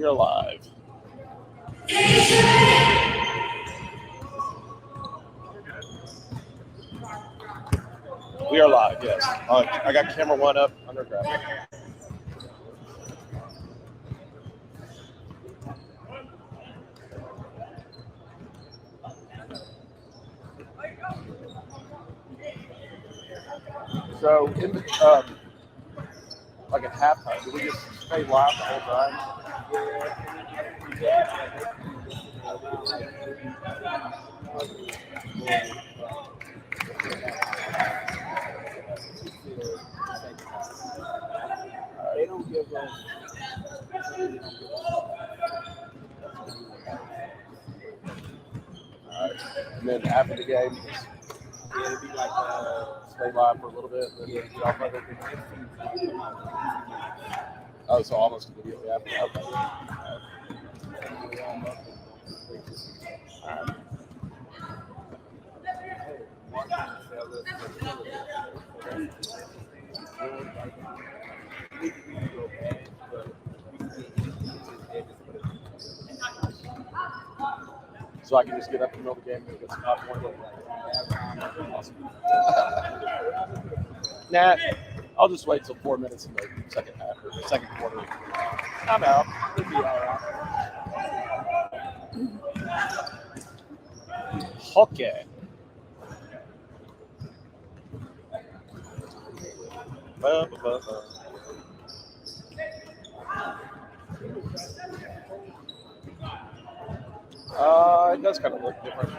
We are live. We are live, yes. I got camera one up under graphic. So, in the, like at halftime, do we just stay live the whole time? They don't give us. Alright. And then after the game, just It'd be like stay live for a little bit, and then get off of it. Oh, so almost immediately after. Okay. Alright. So I can just get up in the middle of the game and get some popcorn. Awesome. Nah, I'll just wait till 4 minutes in the second half or the second quarter. I'm out. It'll be all right. Okay. It does kind of look different.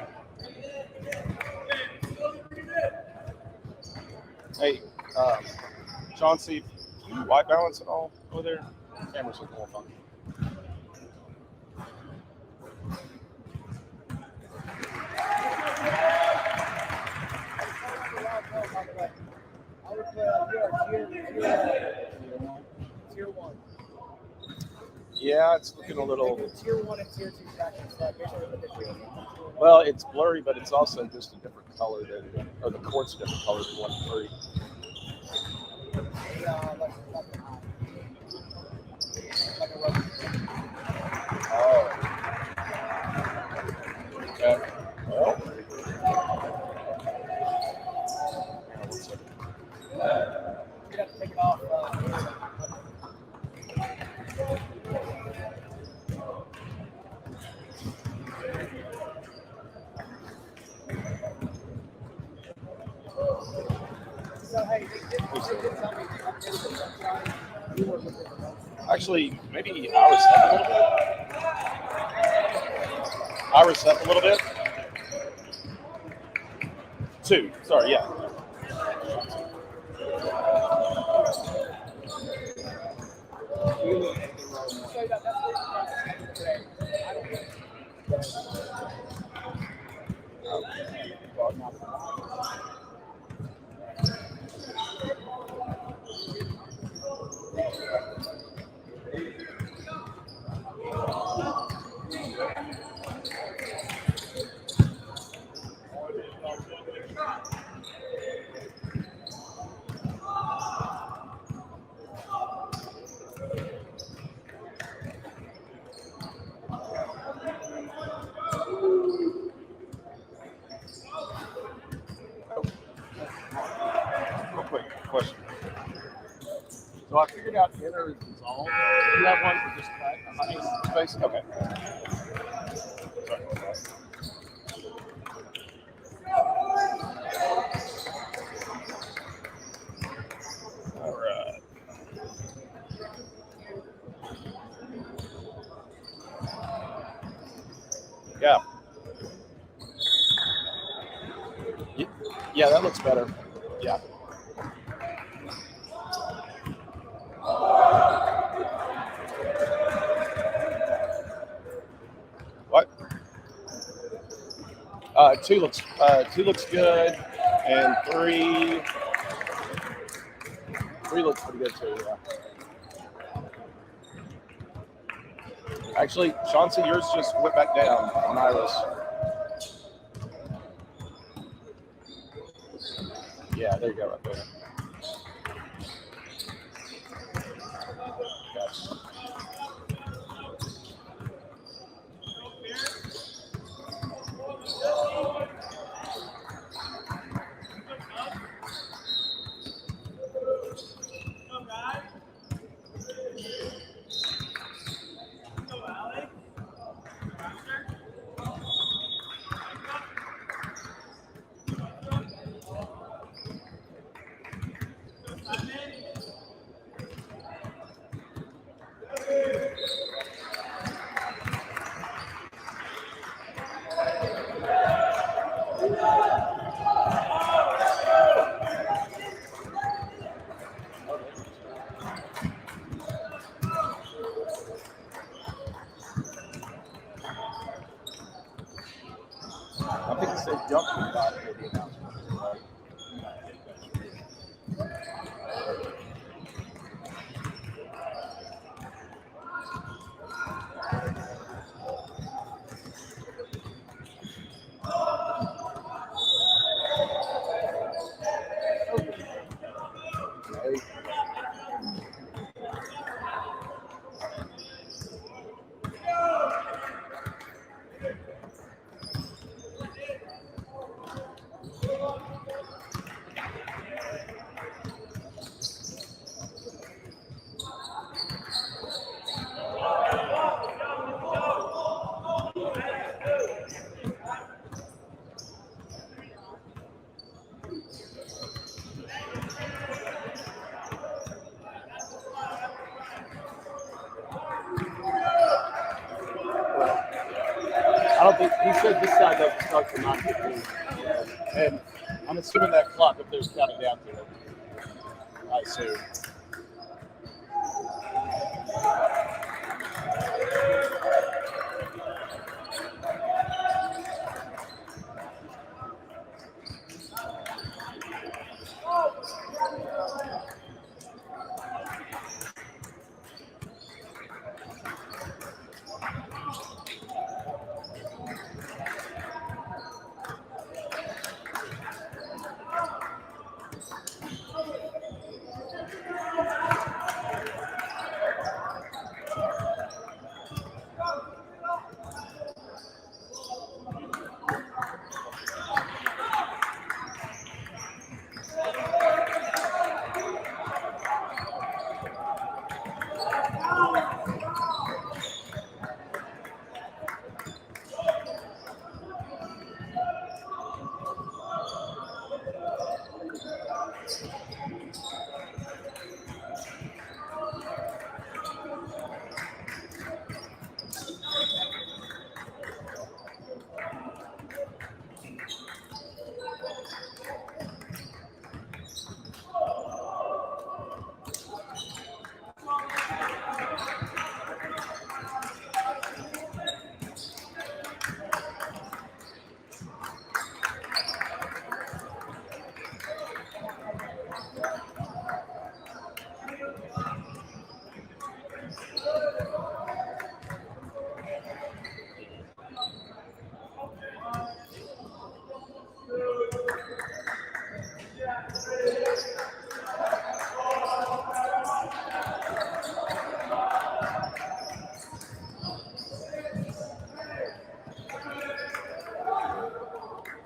Hey, Chauncey, can you white balance at all over there? The camera's looking a little funky. Tier 1. Yeah, it's looking a little. Tier 1 and Tier 2 sections. Well, it's blurry, but it's also just a different color than, or the court's a different color than 1 and 3. Oh. Okay. Well. You have to take it off. So, hey, Actually, maybe Iris up a little bit. Iris up a little bit. 2. Sorry, yeah. Real quick question. So I figured out enter is dissolved. Do you have one for just space? Okay. Sorry. All right. Yeah. Yeah, that looks better. Yeah. What? 2 looks good, and 3 looks pretty good too. Yeah. Actually, Chauncey, yours just went back down on Iris. Yeah, there you go, right there. Gotcha. said junction about the announcement, right? Okay. I don't think he said this side doesn't start till 9:15, and I'm assuming that clock up there's counting down to it. I assume.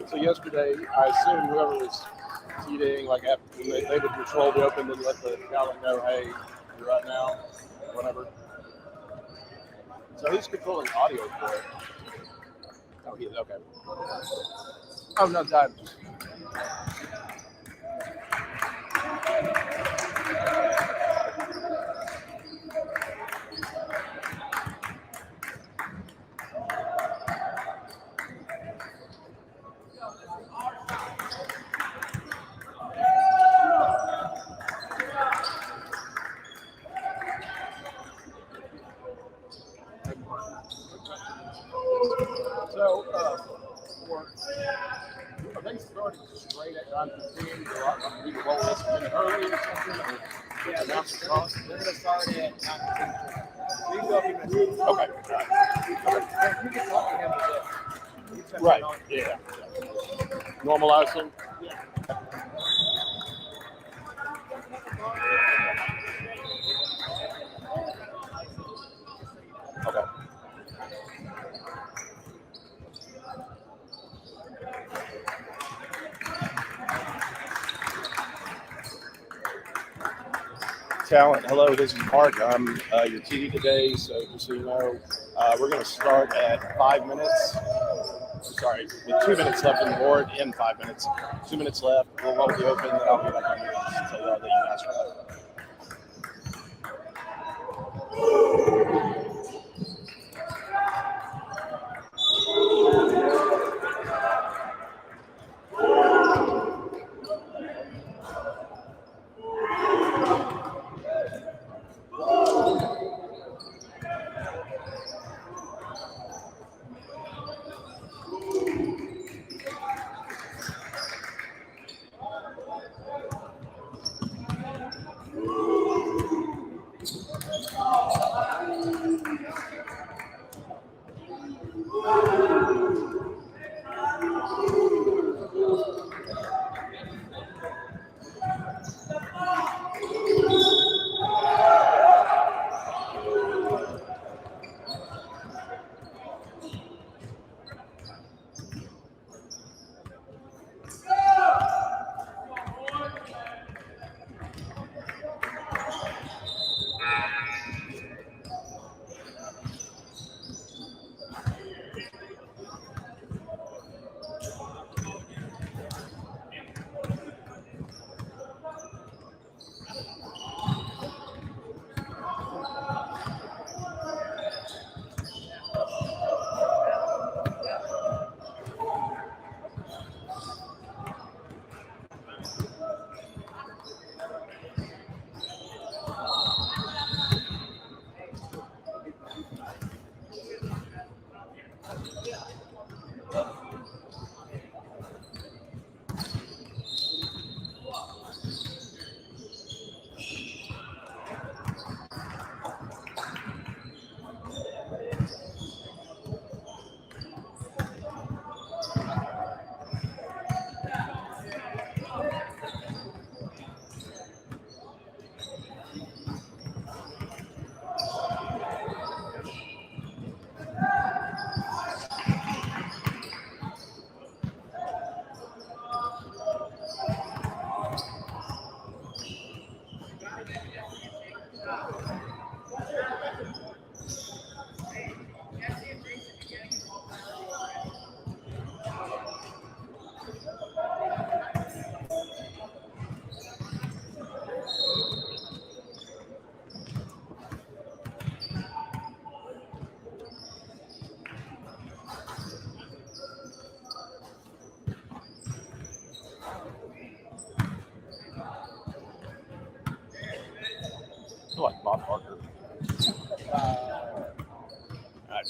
So yesterday, I assume whoever was seating, like after they would patrol the open and let the talent know, hey, you're right now, whatever. So who's controlling audio for it? Oh, he is. Okay. Oh no, time. So, are they starting straight at 9:15? We can roll this a minute early or something? Or Yeah, announce the cost? they're going to start at 9:15. We can go if you miss it. Okay. All right. Yeah, you can talk to him with this. You check Right. in on- Yeah. Normalizing. Yeah. Okay. Talent, hello, this is Mark. I'm your TD today, so just so you know, we're going to start at 5 minutes. Sorry, with 2 minutes left on the board in 5 minutes. 2 minutes left, we'll roll the open, then I'll be back on the to tell y'all that you guys are up.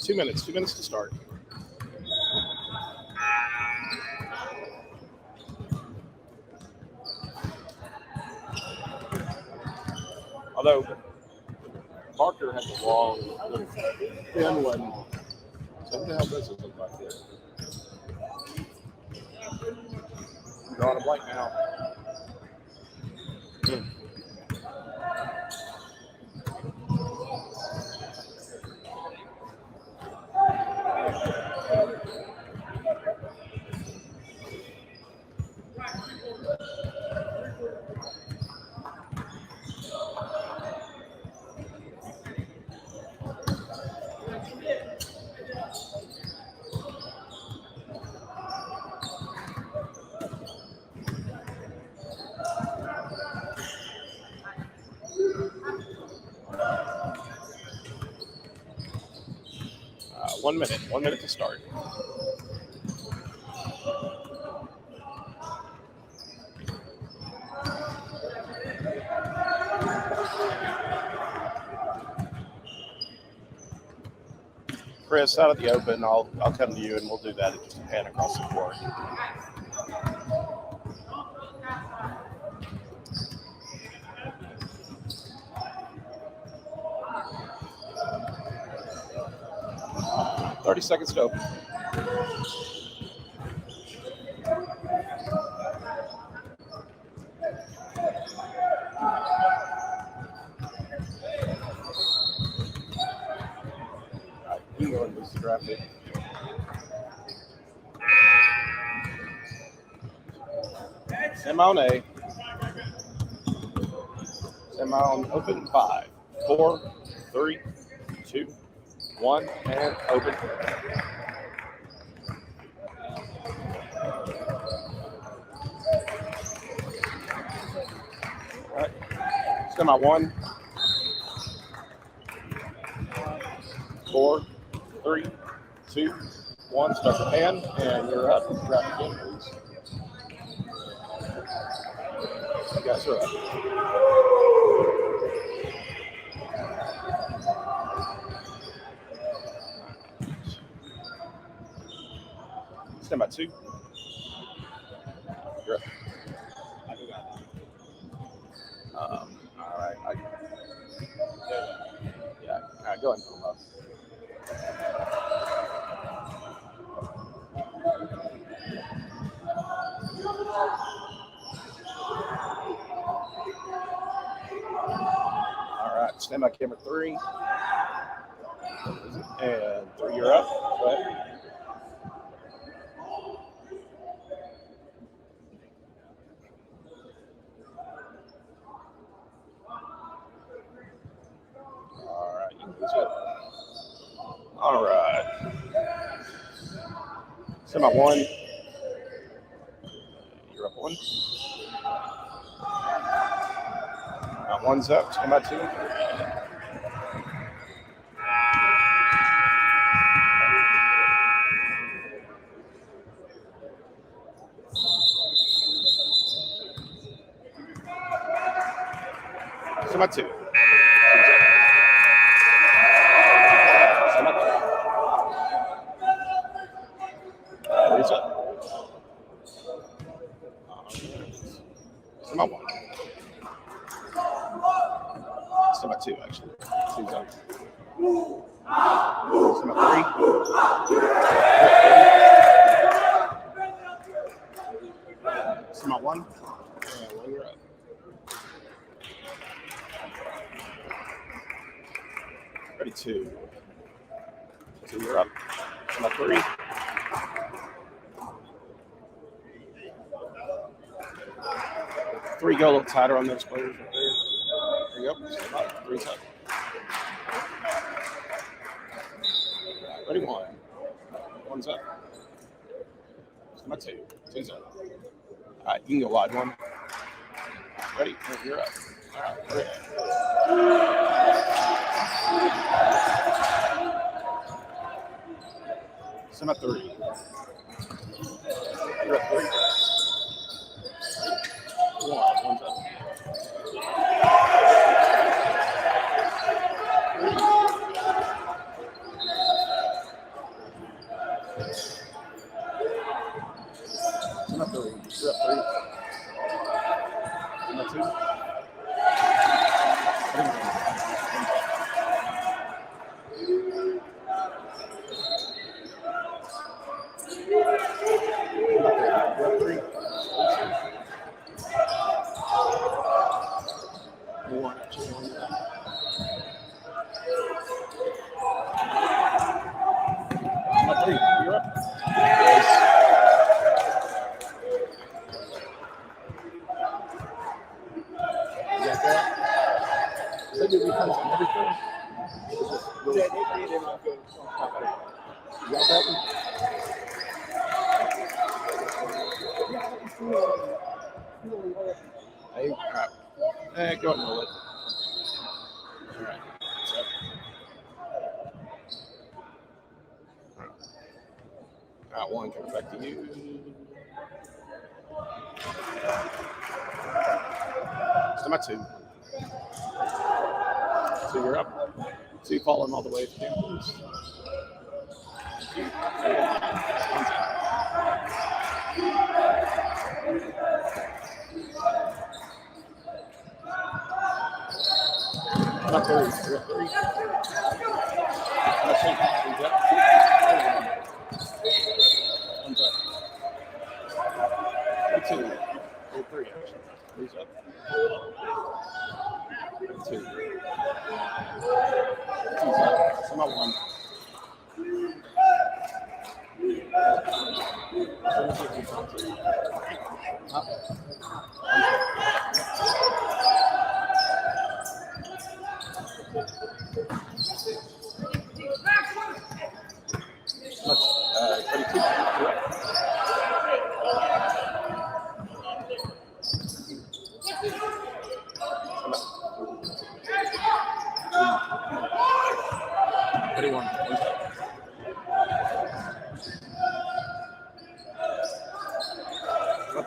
2 minutes. 2 minutes to start. Although Parker had the long, thin one. So who the hell does it look like this? I'm drawing a blank now. Hmm. One minute. 1 minute to start. Chris, out of the open, I'll come to you and we'll do that at just a pan across the court. $30 to open. You go and lose the draft pick. Semi on A. Semi on open. 5, 4, 3, 2, 1, and open. All right. Semi 1, 4, 3, 2, 1. Start the pan, and you're up. Draft again, please. You guys are up. Stand by 2. You're up. All right. Yeah. All right, go ahead and pull up. All right, stand by camera 3. And 3, you're up. Go ahead. All right, you can lose it. All right. Stand by 1. You're up 1. One's up. Stand by 2. Stand by 2. Stand by 3. He's up. Stand by 1. Stand by 2, actually. He's up. Stand by 3. Stand by 1. And 1, you're up. Ready, 2. 2, you're up. Stand by 3. Three, go a little tighter on those players right there. There you go. Stand by. 3's up. Ready, 1. 1's up. Stand by 2. 2's up. All right, you can go wide 1. Ready? You're up. All right, great. Stand by 3. You're up 3. 1's up. Three. One, actually, one. Number three, you're up. You got that? They give you points on everything. Yeah, they did not good. You got that one? Hey, all right. Hey, go ahead and roll it. All right. So, all right, one comes back to you. So my two. So you're up. Two falling all the way to campus. Not three. You're up three. Three's up. One's up. Two. Or three, actually. Three's up. Two. Two's up. So my one.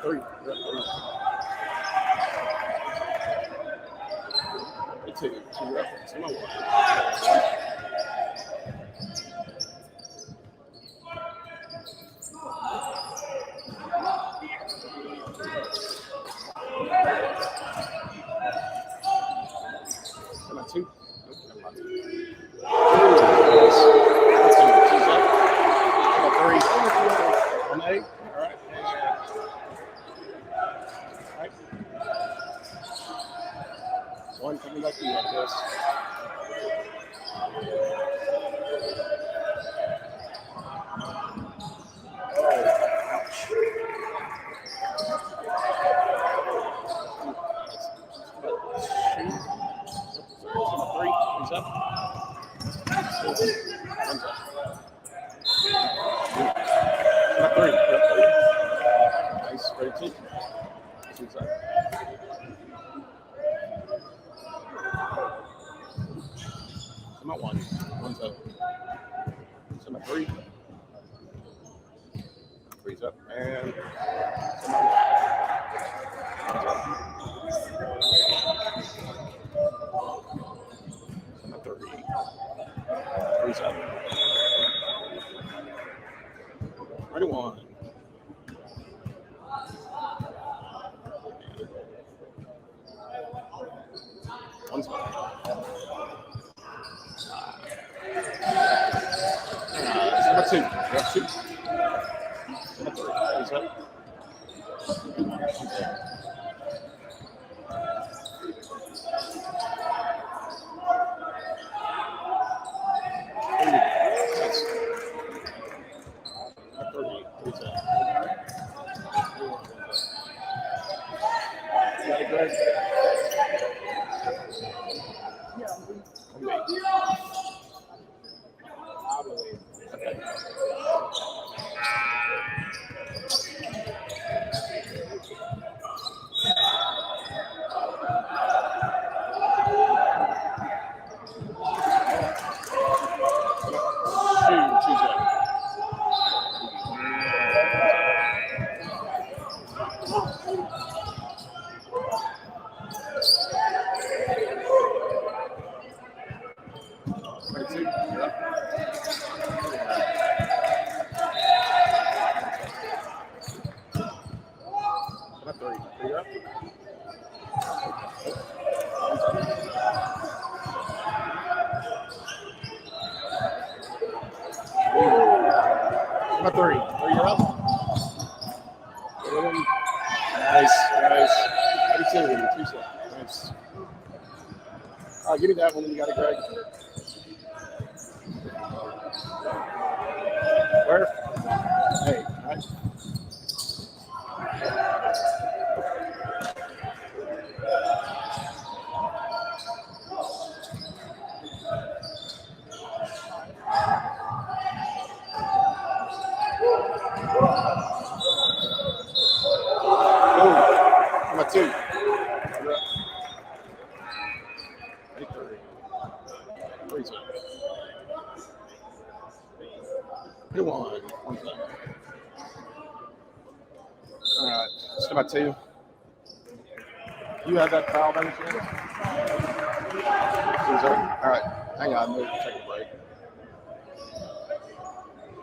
Three. Two. You're up. So my one. Two. Three. On eight. All right. All right. One coming back to you like this. Three. He's up. One's up. Three. Nice. Ready two. Two's up. I'm at one. One's up. So I'm at three. Three's up. And so I'm at three. Three's up. Ready one. One's up. Number two. Yep, two. Number three. He's up. Nice. Number three. He's up. Got it, Greg? Okay. Number 3. 3, you're up. Nice. 32. 2 seconds. Nice. All right, give me that one when you got it, Greg. Where? Hey, nice. Number 2. You're up. 33. 3 seconds. 2 1. 1 second. All right, it's number 2. You have that foul by any chance? All right, hang on, we'll take a break.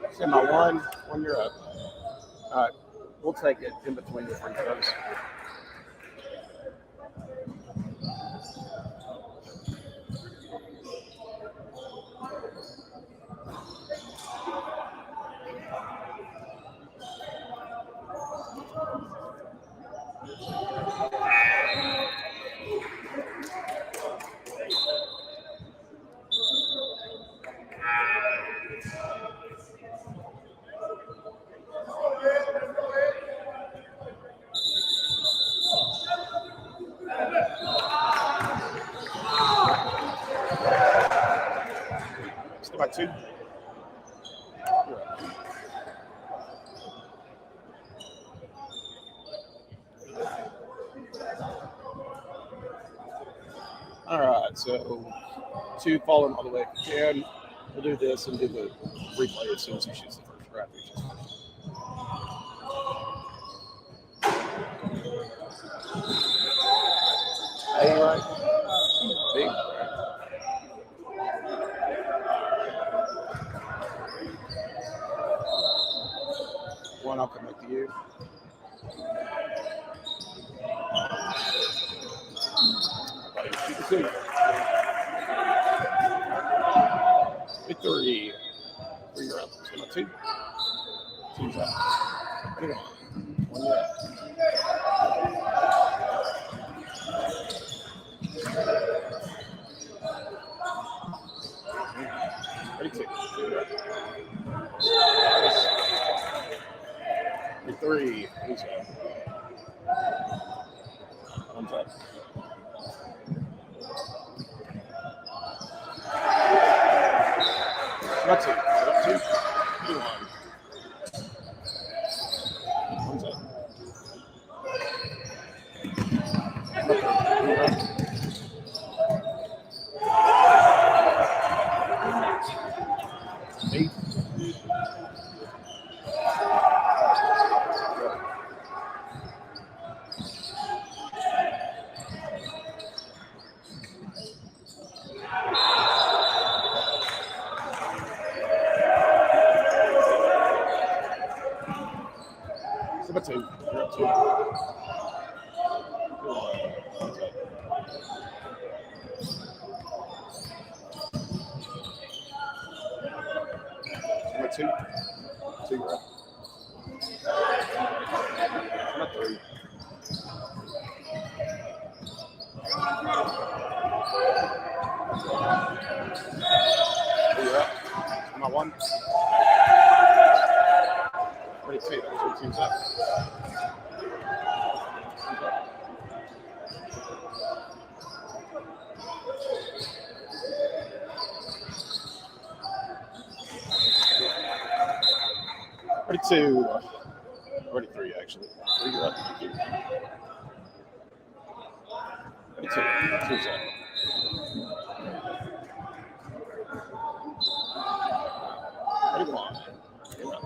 It's my 1. 1, you're up. All right, we'll take it in between the free throws. It's number 2. All right, so 2 falling all the way. And we'll do this and do the replay as soon as he shoots the first graphic. Hey, right? Big. One, I'll come back to you. Shoot the 2. Big 3. 3, you're up. It's number 2. 2's up. 1, you're up. Ready, 2. 3. He's up. 1's up. Not 2. 2. 2, 1. 1's up. 8. Number 2. You're up 2. 2, 1. One's up. Number 2. 2, you're up. Number 3. 2, you're up. Number 1. 22. 2's up. 42. 43, actually. 3, you're up. 42. 2's up. 41. You're up.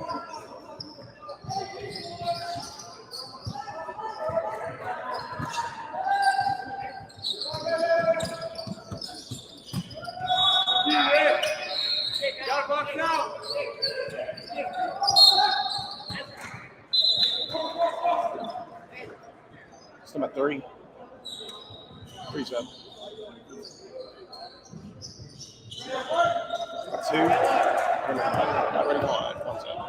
3. 3's up. 2. Not ready, 1. 1's up.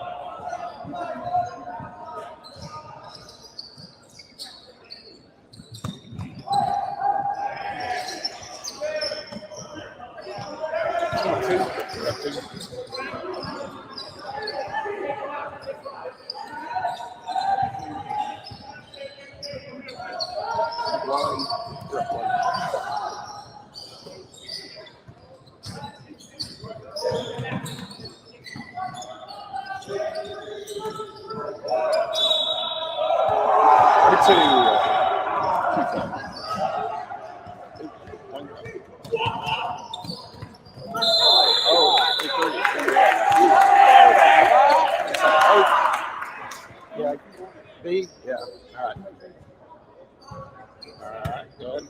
Yeah, B. Yeah. All right. All right. Good.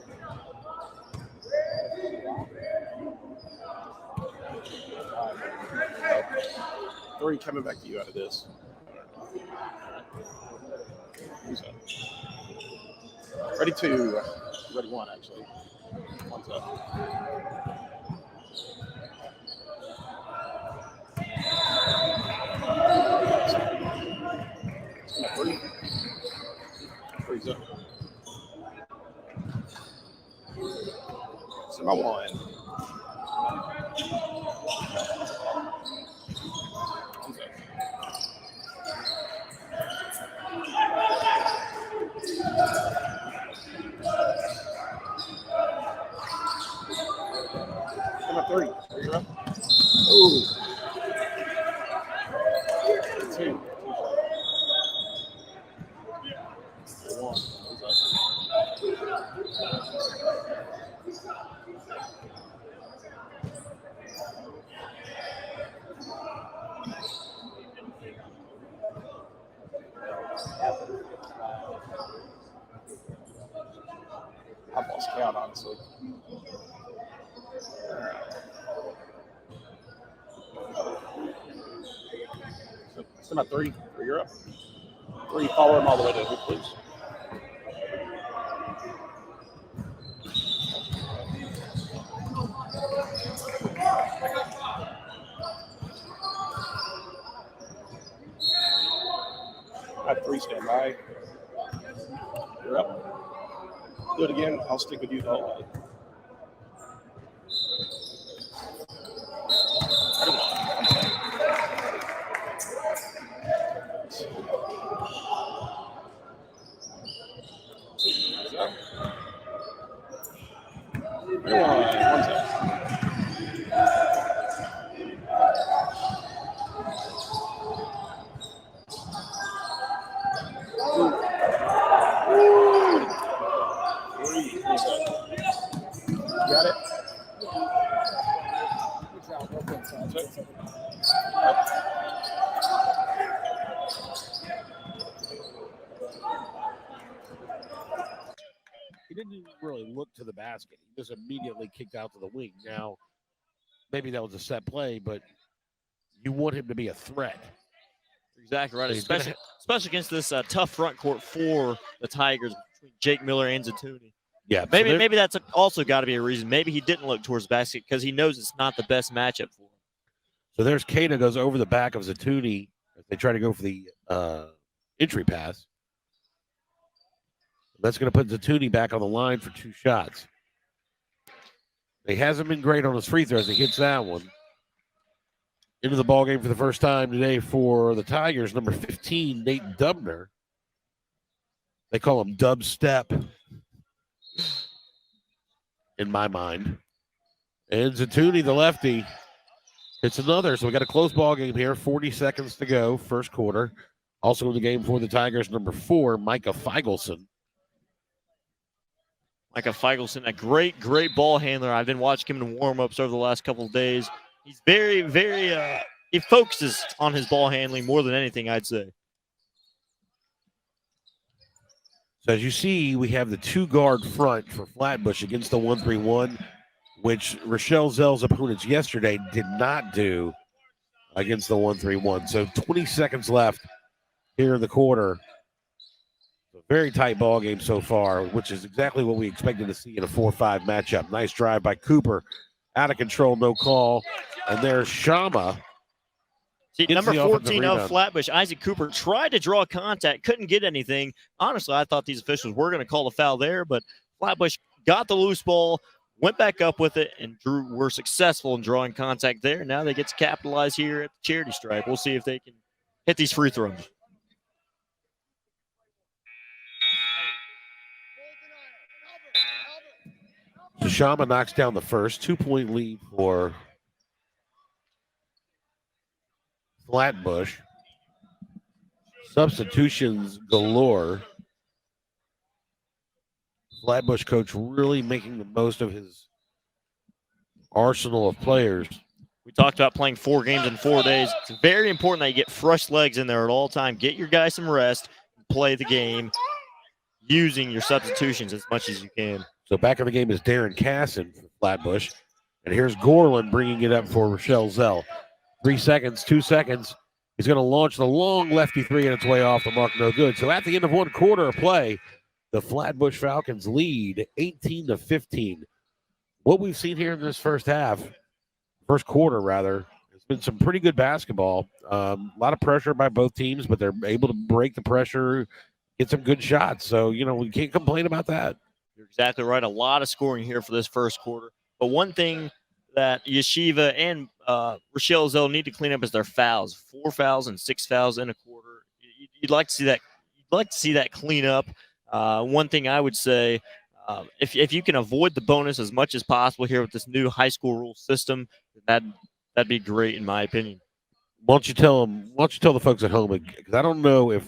Three coming back to you out of this. Who's up? Ready two. Ready one, actually. One's up. Three. Three's up. So my one. One's up. Number three. You're up. Ooh. Two. One. Who's up? I've lost count, honestly. All right. So my three. You're up. Three. Follow him all the way to hoop, please. I have three stand by. You're up. Do it again. I'll stick with you the whole way. One's up. Got it? He didn't really look to the basket. He just immediately kicked out to the wing. Now, maybe that was a set play, but you want him to be a threat. Exactly right, So especially against this tough front court for the Tigers between Jake Miller and Zatuni. Yeah, Maybe that's also got to be a reason. Maybe he didn't look towards the basket because he knows it's not the best matchup for him. So there's Kana goes over the back of Zatuni as they try to go for the entry pass. That's going to put Zatuni back on the line for two shots. He hasn't been great on his free throws. He hits that one. Into the ball game for the first time today for the Tigers, number 15, Nate Dubner. They call him Dubstep in my mind. And Zatuni, the lefty, hits another. So we got a close ball game here. 40 seconds to go, first quarter. Also in the game for the Tigers, number 4, Micah Feigelson. Micah Feigelson, a great ball handler. I've been watching him in warm-ups over the last couple of days. He's very, he focuses on his ball handling more than anything, I'd say. So as you see, we have the 2-guard front for FlatBush against the 1-3-1, which Rochelle Zell's opponents yesterday did not do against the 1-3-1. So 20 seconds left here in the quarter. A very tight ball game so far, which is exactly what we expected to see in a 4-5 matchup. Nice drive by Cooper. Out of control, no call. And there's Shama See, Gets number the offensive 14 of rebound. Flatbush, Isaac Cooper, tried to draw contact, couldn't get anything. Honestly, I thought these officials were going to call the foul there, but Flatbush got the loose ball, went back up with it, and were successful in drawing contact there. Now they get to capitalize here at the charity stripe. We'll see if they can hit these free throws. So Shama knocks down the first 2-point lead for Flatbush. Substitutions galore. Flatbush coach really making the most of his arsenal of players. We talked about playing 4 games in 4 days. It's very important that you get fresh legs in there at all time. Get your guys some rest, play the game using your substitutions as much as you can. So back in the game is Darren Casson for Flatbush. And here's Gorlin bringing it up for Rochelle Zell. 3 seconds, 2 seconds. He's going to launch the long lefty three, and it's way off the mark, no good. So at the end of 1 quarter of play, the Flatbush Falcons lead 18-15. What we've seen here in this first quarter, has been some pretty good basketball. A lot of pressure by both teams, but they're able to break the pressure, get some good shots. So, we can't complain about that. You're exactly right. A lot of scoring here for this first quarter. But one thing that Yeshiva and Rochelle Zell need to clean up is their fouls. 4 fouls and 6 fouls in a quarter. You'd like to see that. You'd like to see that clean up. One thing I would say, if you can avoid the bonus as much as possible here with this new high school rule system, that'd be great in my opinion. Why don't you tell the folks at home? Because I don't know if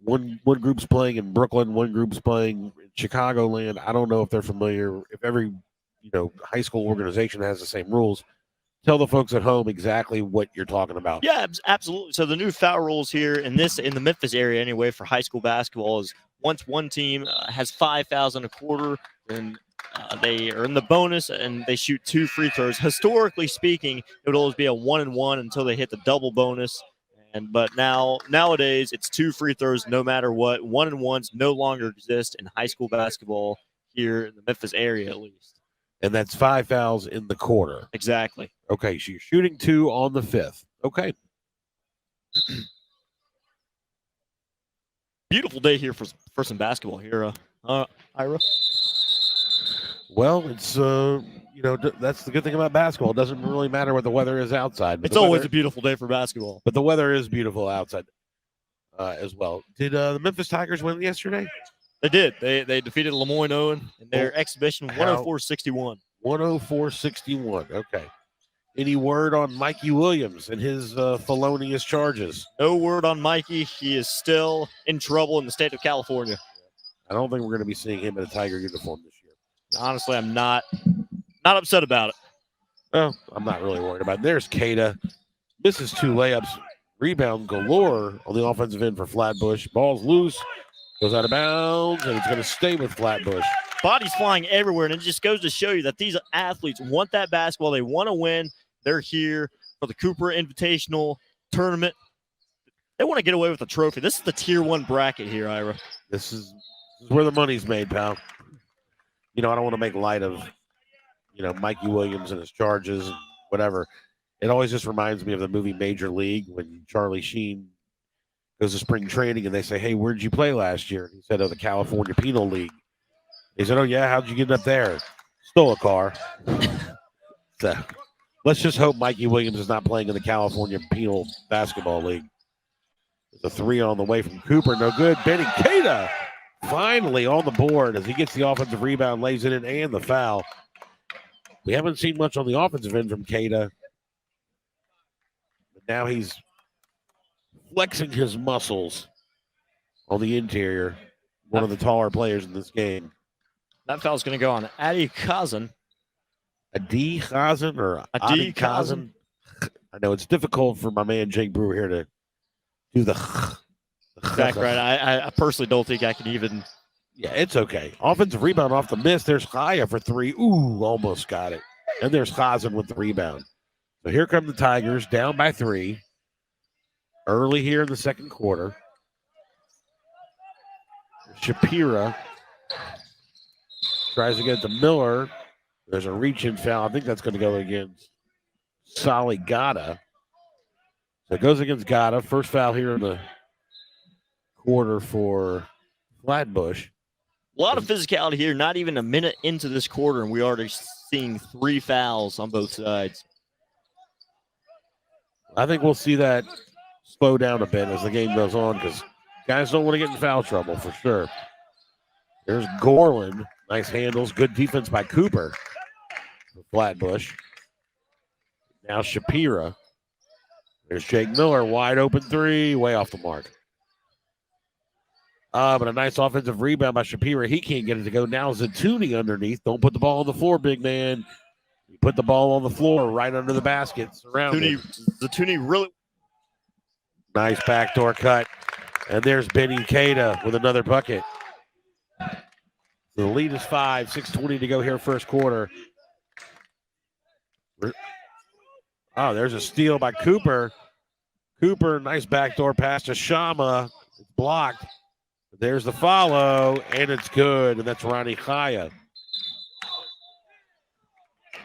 one group's playing in Brooklyn, one group's playing in Chicagoland. I don't know if they're familiar. If every high school organization has the same rules. Tell the folks at home exactly what you're talking about. Yeah, absolutely. So the new foul rules here in the Memphis area anyway for high school basketball is once one team has 5 fouls in a quarter, then they are in the bonus and they shoot 2 free throws. Historically speaking, it would always be a 1-and-1 until they hit the double bonus. But nowadays it's 2 free throws no matter what. 1-and-1s no longer exist in high school basketball here in the Memphis area at least. And that's 5 fouls in the quarter. Exactly. Okay, so you're shooting 2 on the 5th. Okay. Beautiful day here for some basketball here, Ira. Well, it's that's the good thing about basketball. It doesn't really matter what the weather is outside. It's always a beautiful day for basketball. But the weather is beautiful outside as well. Did the Memphis Tigers win yesterday? They did. They defeated Lemoyne Owen in their exhibition 104-61. 104-61. Okay. Any word on Mikey Williams and his felonious charges? No word on Mikey. He is still in trouble in the state of California. I don't think we're going to be seeing him in a Tiger uniform this year. Honestly, I'm not upset about it. Well, I'm not really worried about it. There's Cada. Misses 2 layups. Rebound galore on the offensive end for Flatbush. Ball's loose. Goes out of bounds, and it's going to stay with Flatbush. Bodies flying everywhere, and it just goes to show you that these athletes want that basketball. They want to win. They're here for the Cooper Invitational Tournament. They want to get away with a trophy. This is the Tier 1 bracket here, Ira. This is where the money's made, pal. I don't want to make light of, Mikey Williams and his charges and whatever. It always just reminds me of the movie Major League when Charlie Sheen goes to spring training and they say, "Hey, where did you play last year?" And he said, "Oh, the California Penal League." He said, "Oh, yeah, how'd you get up there?" "Stole a car." So let's just hope Mikey Williams is not playing in the California Penal Basketball League. There's a 3 on the way from Cooper. No good. Benny Cada finally on the board as he gets the offensive rebound, lays it in, and the foul. We haven't seen much on the offensive end from Cada. But now he's flexing his muscles on the interior. One of the taller players in this game. That foul's going to go on Adi Kazan. Adi Kazan or Adi Kazan? I know it's difficult for my man Jake Brewer here to do the Exactly right. I personally don't think I can even. Yeah, it's okay. Offensive rebound off the miss. There's Chaya for 3. Ooh, almost got it. And there's Kazan with the rebound. So here come the Tigers down by 3. Early here in the second quarter. Shapira tries to get to Miller. There's a reach-in foul. I think that's going to go against Saligata. So it goes against Gata. First foul here in the quarter for FlatBush. A lot of physicality here. Not even a minute into this quarter, and we already seeing 3 fouls on both sides. I think we'll see that slow down a bit as the game goes on because guys don't want to get in foul trouble for sure. There's Gorland. Nice handles. Good defense by Cooper for FlatBush. Now Shapira. There's Jake Miller. Wide open three. Way off the mark. But a nice offensive rebound by Shapira. He can't get it to go. Now Zatuni underneath. Don't put the ball on the floor, big man. You put the ball on the floor right under the basket. Zatuni really nice backdoor cut. And there's Benny Cada with another bucket. The lead is 5, 6:20 to go here first quarter. Oh, there's a steal by Cooper. Cooper, nice backdoor pass to Shama. It's blocked. There's the follow, and it's good, and that's Ronnie Chaya.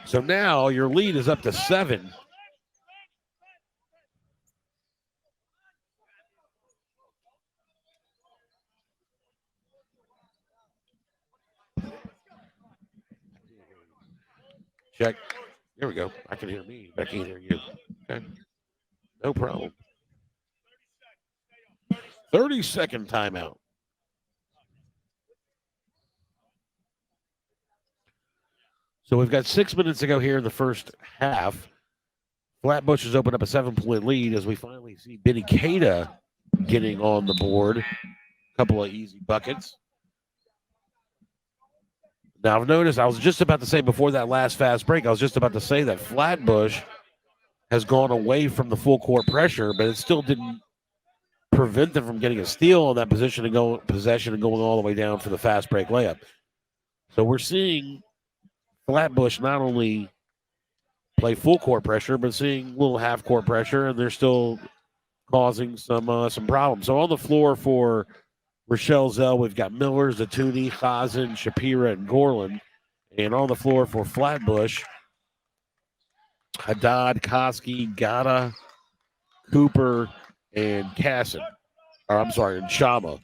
So now your lead is up to 7. Check. There we go. I can hear me. I can't hear you. Okay. No problem. 30-second timeout. So we've got 6 minutes to go here in the first half. FlatBush has opened up a 7-point lead as we finally see Benny Cada getting on the board. A couple of easy buckets. Now, I've noticed, I was just about to say before that last fast break, I was just about to say that FlatBush has gone away from the full court pressure, but it still didn't prevent them from getting a steal on that possession and going all the way down for the fast break layup. So we're seeing FlatBush not only play full court pressure, but seeing a little half court pressure, and they're still causing some problems. So on the floor for Rochelle, Zell, we've got Miller, Zatuni, Hazen, Shapira, and Gorland. And on the floor for FlatBush, Haddad, Koski, Gata, Cooper, and Casson. And Shama.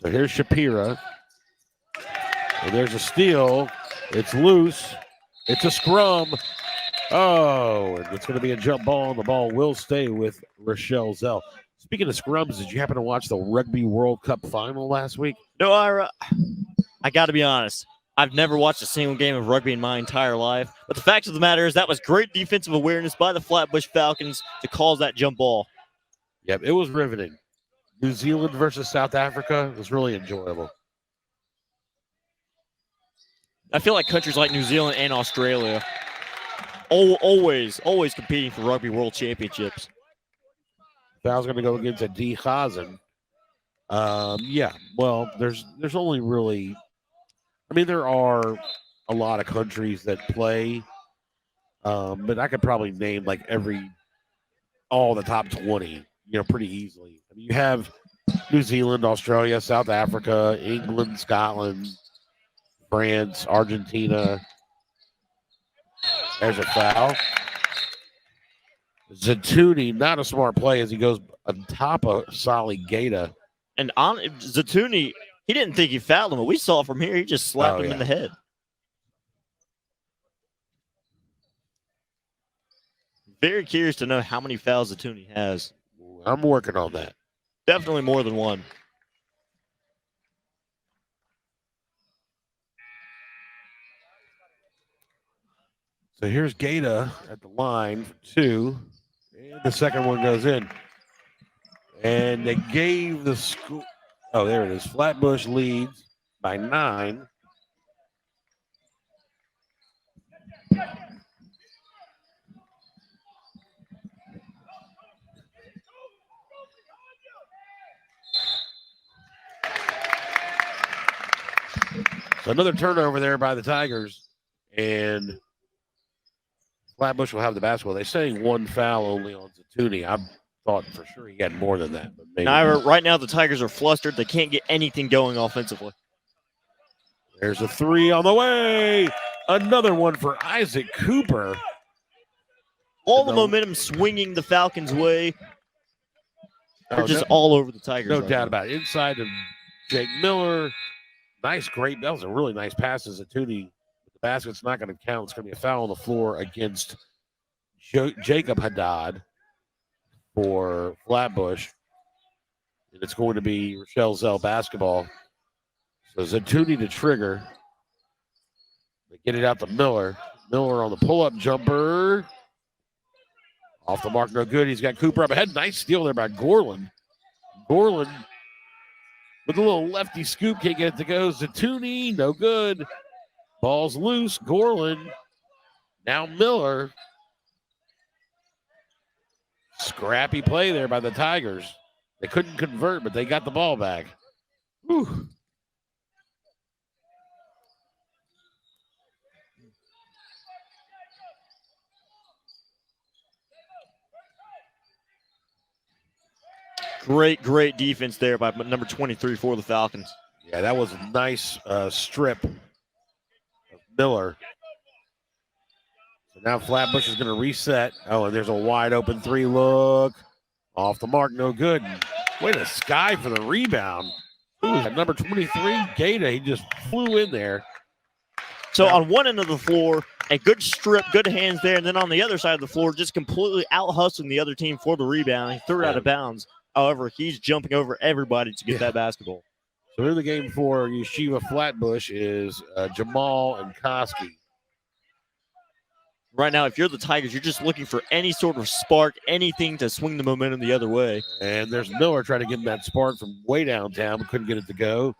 So here's Shapira. And there's a steal. It's loose. It's a scrum. Oh, and it's going to be a jump ball, and the ball will stay with Rochelle Zell. Speaking of scrums, did you happen to watch the Rugby World Cup final last week? No, I got to be honest. I've never watched a single game of rugby in my entire life. But the fact of the matter is that was great defensive awareness by the FlatBush Falcons to cause that jump ball. Yep, it was riveting. New Zealand versus South Africa was really enjoyable. I feel like countries like New Zealand and Australia always competing for Rugby World Championships. Foul's going to go against a D. Hazen. Yeah, well, there's only really, there are a lot of countries that play, but I could probably name like all the top 20, pretty easily. You have New Zealand, Australia, South Africa, England, Scotland, France, Argentina. There's a foul. Zatuni, not a smart play as he goes on top of Solly Gata. And on Zatuni, he didn't think he fouled him, but we saw from here, he just slapped him in the head. Very curious to know how many fouls Zatuni has. I'm working on that. Definitely more than one. So here's Gata at the line for 2. And the second one goes in. And they gave the school. Oh, there it is. FlatBush leads by 9. So another turnover there by the Tigers. And FlatBush will have the basketball. They're saying 1 foul only on Zatuni. I thought for sure he had more than that. But maybe right now the Tigers are flustered. They can't get anything going offensively. There's a 3 on the way. Another one for Isaac Cooper. all the momentum swinging the Falcons' way. They're just all over the Tigers. No doubt about it. Inside of Jake Miller. Nice, great. That was a really nice pass as a Tooney. The basket's not going to count. It's going to be a foul on the floor against Jacob Haddad for FlatBush. And it's going to be Rochelle Zell basketball. So Zatouni to trigger. They get it out to Miller. Miller on the pull-up jumper. Off the mark, no good. He's got Cooper up ahead. Nice steal there by Gorland. Gorland with a little lefty scoop. Can't get it to go. Zatouni, no good. Ball's loose. Gorland. Now Miller. Scrappy play there by the Tigers. They couldn't convert, but they got the ball back. Whew. Great defense there by number 23 for the Falcons. Yeah, that was a nice strip of Miller. So now FlatBush is going to reset. Oh, and there's a wide open three look. Off the mark, no good. Way to Sky for the rebound. Ooh, number 23, Gata, he just flew in there. So on one end of the floor, a good strip, good hands there, and then on the other side of the floor, just completely out-hustling the other team for the rebound. He threw it out of bounds. However, he's jumping over everybody to get that basketball. So in the game for Yeshiva FlatBush is Jamal and Koski. Right now, if you're the Tigers, you're just looking for any sort of spark, anything to swing the momentum the other way. And there's Miller trying to give him that spark from way downtown, but couldn't get it to go.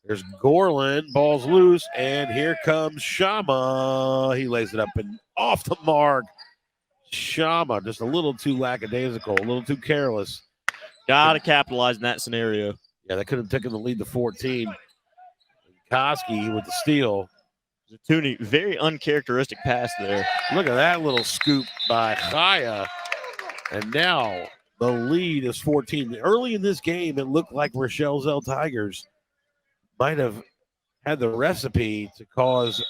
There's Gorland, ball's loose, and here comes Shama. He lays it up and off the mark. Shama, just a little too lackadaisical, a little too careless. Got to capitalize in that scenario. Yeah, they could have taken the lead to 14. Koski with the steal. Zatouni, very uncharacteristic pass there. Look at that little scoop by Chaya. And now the lead is 14. Early in this game, it looked like Rochelle Zell Tigers might have had the recipe to cause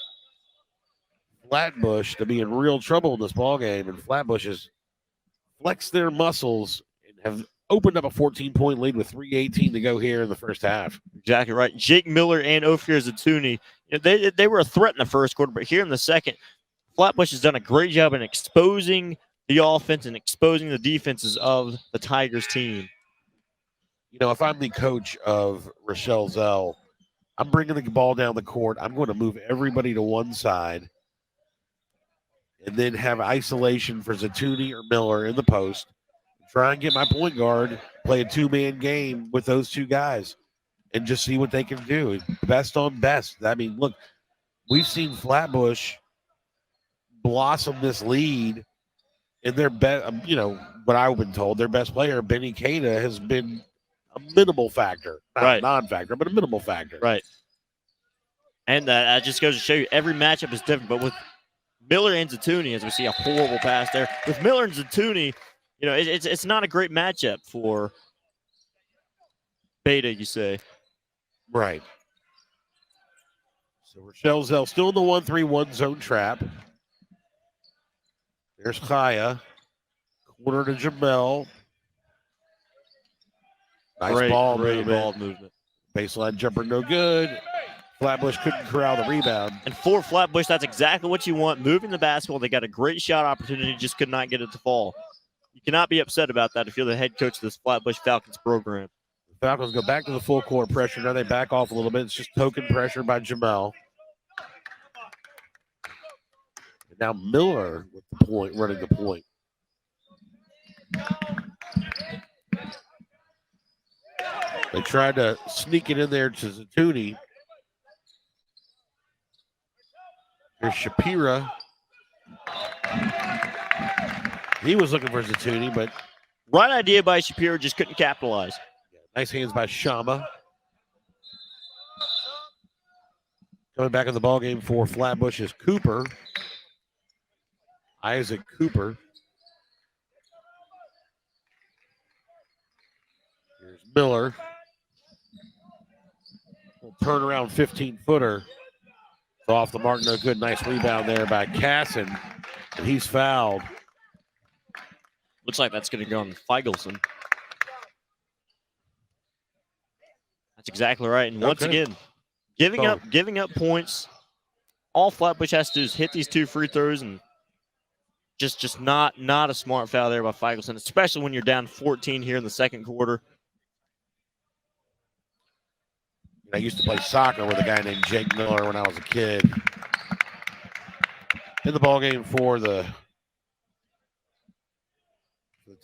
FlatBush to be in real trouble in this ballgame. And FlatBush has flexed their muscles and have opened up a 14-point lead with 3:18 to go here in the first half. Exactly right. Jake Miller and Ophir Zatouni, they were a threat in the first quarter, but here in the second, FlatBush has done a great job in exposing the offense and exposing the defenses of the Tigers team. You know, if I'm the coach of Rochelle Zell, I'm bringing the ball down the court. I'm going to move everybody to one side and then have isolation for Zatouni or Miller in the post. Try and get my point guard, play a two-man game with those two guys and just see what they can do. Best on best. I mean, look, we've seen FlatBush blossom this lead in their best, what I've been told, their best player, Benny Cada, has been a minimal factor. Not a non-factor, but a minimal factor. Right. And that just goes to show you every matchup is different. But with Miller and Zatouni, as we see a horrible pass there, with Miller and Zatouni, it's not a great matchup for Beta, you say. Right. So Rochelle Zell still in the 1-3-1 zone trap. There's Chaya. Corner to Jamel. Nice ball movement. Baseline jumper, no good. FlatBush couldn't corral the rebound. And for FlatBush, that's exactly what you want. Moving the basketball, they got a great shot opportunity, just could not get it to fall. You cannot be upset about that if you're the head coach of this FlatBush Falcons program. The Falcons go back to the full court pressure. Now they back off a little bit. It's just token pressure by Jamel. And now Miller with the point, running the point. They tried to sneak it in there to Zatouni. Here's Shapira. He was looking for Zatouni, but right idea by Shapiro, just couldn't capitalize. Yeah, nice hands by Shama. Coming back in the ballgame for FlatBush is Cooper. Isaac Cooper. Here's Miller. Turnaround 15-footer. Off the mark, no good. Nice rebound there by Casson. And he's fouled. Looks like that's going to go on Feigelson. That's exactly right. And once again, giving up points. All FlatBush has to do is hit these 2 free throws, and just not a smart foul there by Feigelson, especially when you're down 14 here in the second quarter. I used to play soccer with a guy named Jake Miller when I was a kid. In the ballgame for the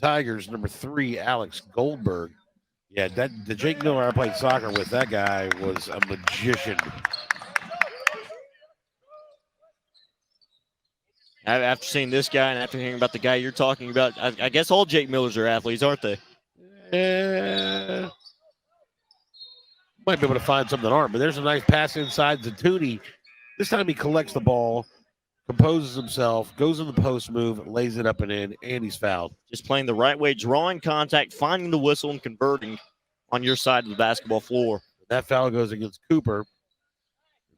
Tigers, number 3, Alex Goldberg. Yeah, the Jake Miller I played soccer with, that guy was a magician. After seeing this guy and after hearing about the guy you're talking about, I guess all Jake Millers are athletes, aren't they? Might be able to find some that aren't, but there's a nice pass inside Zatuni. This time he collects the ball, composes himself, goes in the post move, lays it up and in, and he's fouled. Just playing the right way, drawing contact, finding the whistle, and converting on your side of the basketball floor. That foul goes against Cooper.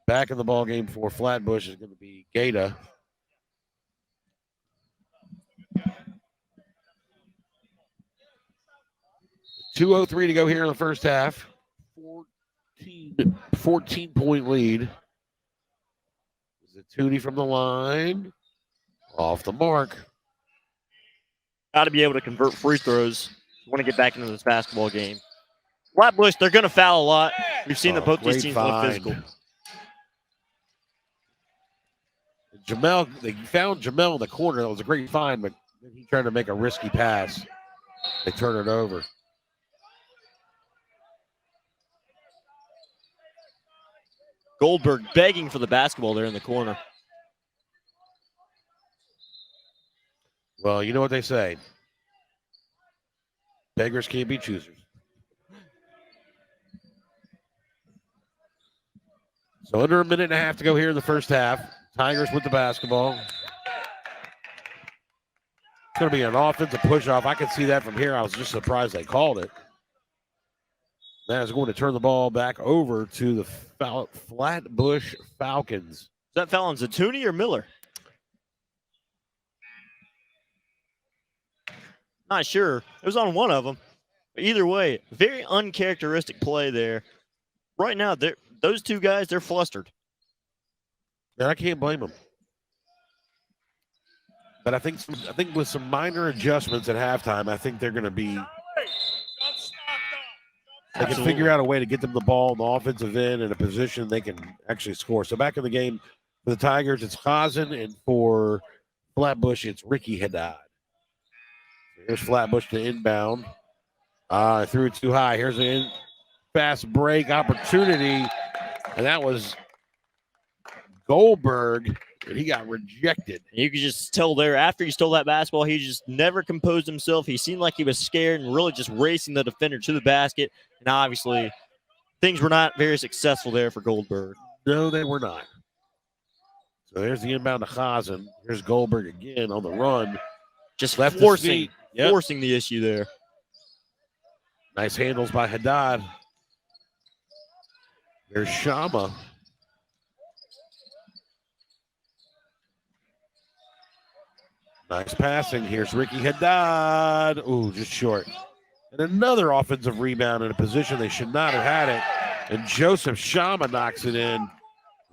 Back in the ball game for FlatBush is going to be Gata. .203 to go here in the first half. 14-point lead. Zatuni from the line. Off the mark. Got to be able to convert free throws. You want to get back into this basketball game. FlatBush, they're going to foul a lot. We've seen that both these teams look physical. They found Jamel in the corner. That was a great find, but he tried to make a risky pass. They turn it over. Goldberg begging for the basketball there in the corner. Well, you know what they say. Beggars can't be choosers. So under a minute and a half to go here in the first half. Tigers with the basketball. It's going to be an offensive push-off. I could see that from here. I was just surprised they called it. That is going to turn the ball back over to the FlatBush Falcons. Is that foul on Zatuni or Miller? Not sure. It was on one of them. But either way, very uncharacteristic play there. Right now, those two guys, they're flustered. And I can't blame them. But I think with some minor adjustments at halftime, I think they're going to be. They can figure out a way to get them the ball in the offensive end in a position they can actually score. So back in the game for the Tigers, it's Hazen, and for FlatBush, it's Ricky Haddad. Here's FlatBush to inbound. Threw it too high. Here's an fast break opportunity, and that was Goldberg, and he got rejected. You could just tell there after he stole that basketball, he just never composed himself. He seemed like he was scared and really just racing the defender to the basket. And obviously, things were not very successful there for Goldberg. No, they were not. So there's the inbound to Hazen. Here's Goldberg again on the run. Just left forcing the issue there. Nice handles by Haddad. There's Shama. Nice passing. Here's Ricky Haddad. Ooh, just short. And another offensive rebound in a position they should not have had it. And Joseph Shama knocks it in.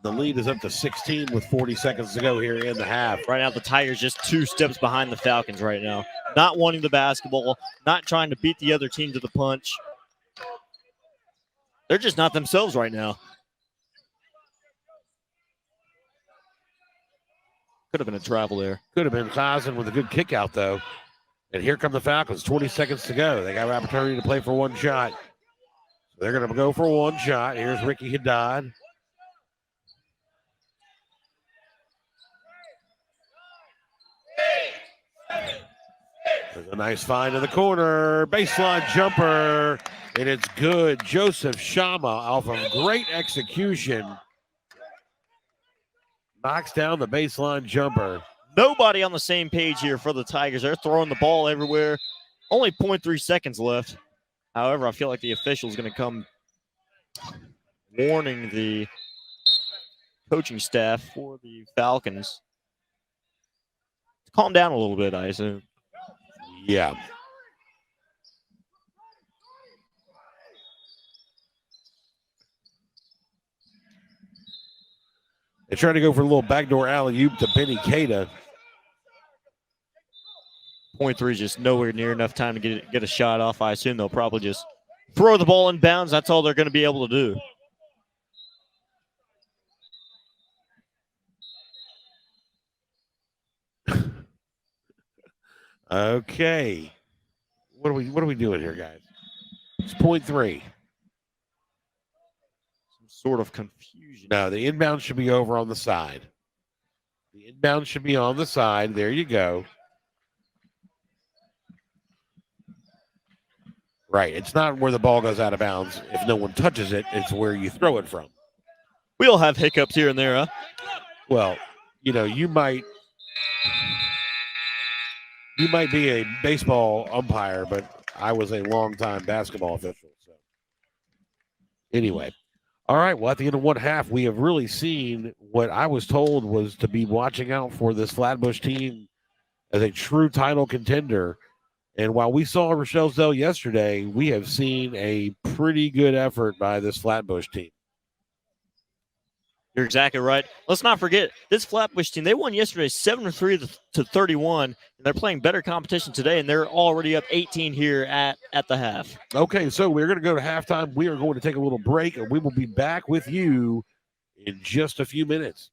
The lead is up to 16 with 40 seconds to go here in the half. Right now, the Tigers just 2 steps behind the Falcons right now. Not wanting the basketball, not trying to beat the other team to the punch. They're just not themselves right now. Could have been a travel there. Could have been Hazen with a good kick out, though. And here come the Falcons. 20 seconds to go. They got an opportunity to play for one shot. So they're going to go for one shot. Here's Ricky Haddad. There's a nice find in the corner. Baseline jumper. And it's good. Joseph Shama off of great execution. Knocks down the baseline jumper. Nobody on the same page here for the Tigers. They're throwing the ball everywhere. Only 0.3 seconds left. However, I feel like the official is going to come warning the coaching staff for the Falcons to calm down a little bit, I assume. Yeah. They trying to go for a little backdoor alley-oop to Benny Cada. Point three is just nowhere near enough time to get a shot off. I assume they'll probably just throw the ball in bounds. That's all they're going to be able to do. Okay. What are we doing here, guys? It's point three. Some sort of confusion. No, the inbound should be over on the side. The inbound should be on the side. There you go. Right. It's not where the ball goes out of bounds. If no one touches it, it's where you throw it from. We all have hiccups here and there, huh? Well, you might be a baseball umpire, but I was a longtime basketball official. So anyway. All right. Well, at the end of one half, we have really seen what I was told was to be watching out for this FlatBush team as a true title contender. And while we saw Rochelle Zell yesterday, we have seen a pretty good effort by this FlatBush team. You're exactly right. Let's not forget this FlatBush team. They won yesterday 7-3 to 31, and they're playing better competition today, and they're already up 18 here at the half. Okay, so we're going to go to halftime. We are going to take a little break, and we will be back with you in just a few minutes.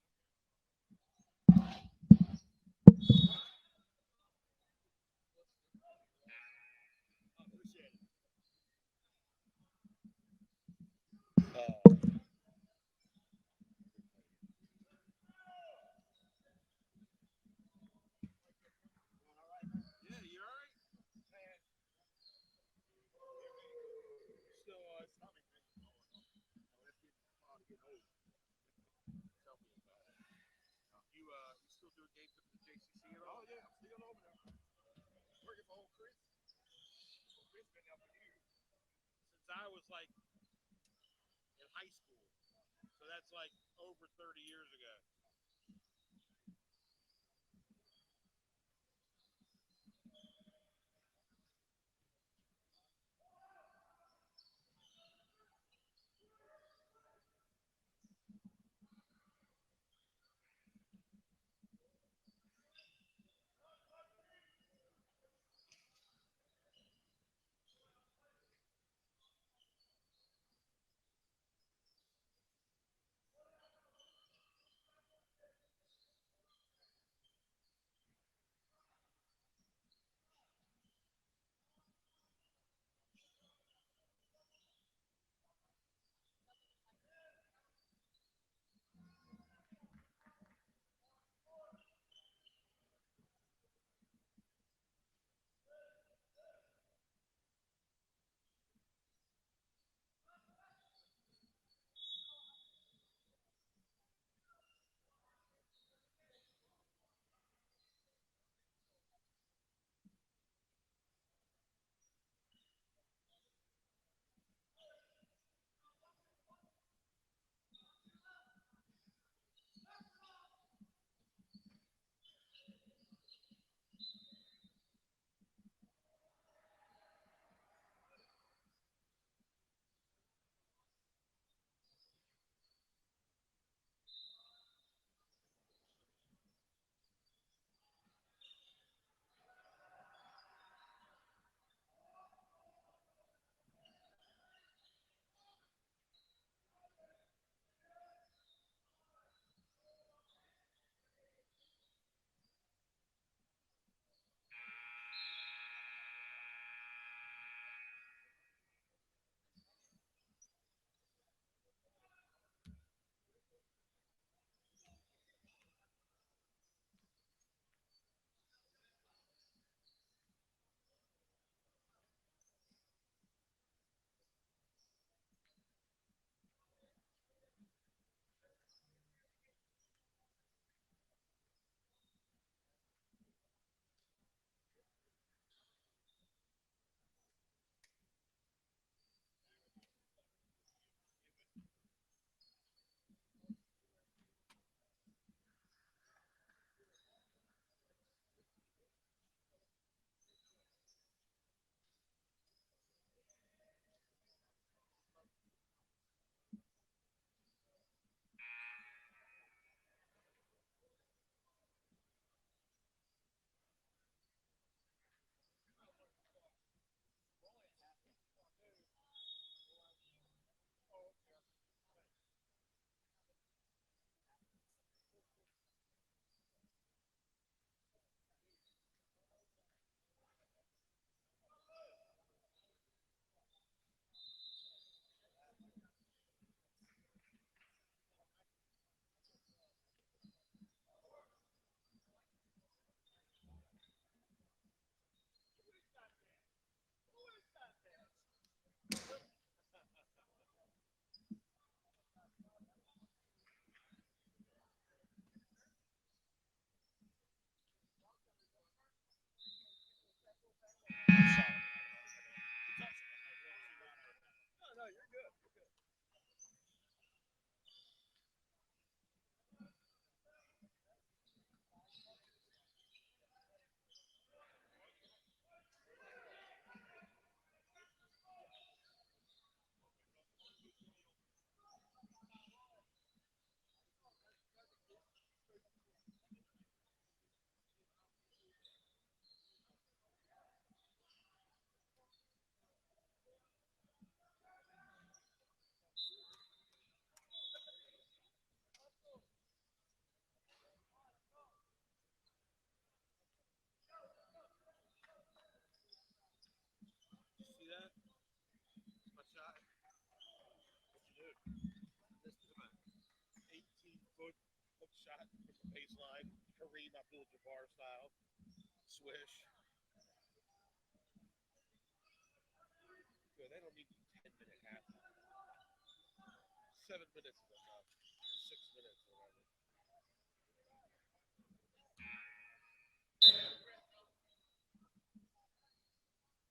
I was like in high school. So that's like over 30 years ago. Kareem Abdul-Jabbar style. Swish. Good. They don't need 10-minute half. 7 minutes is enough. 6 minutes or whatever.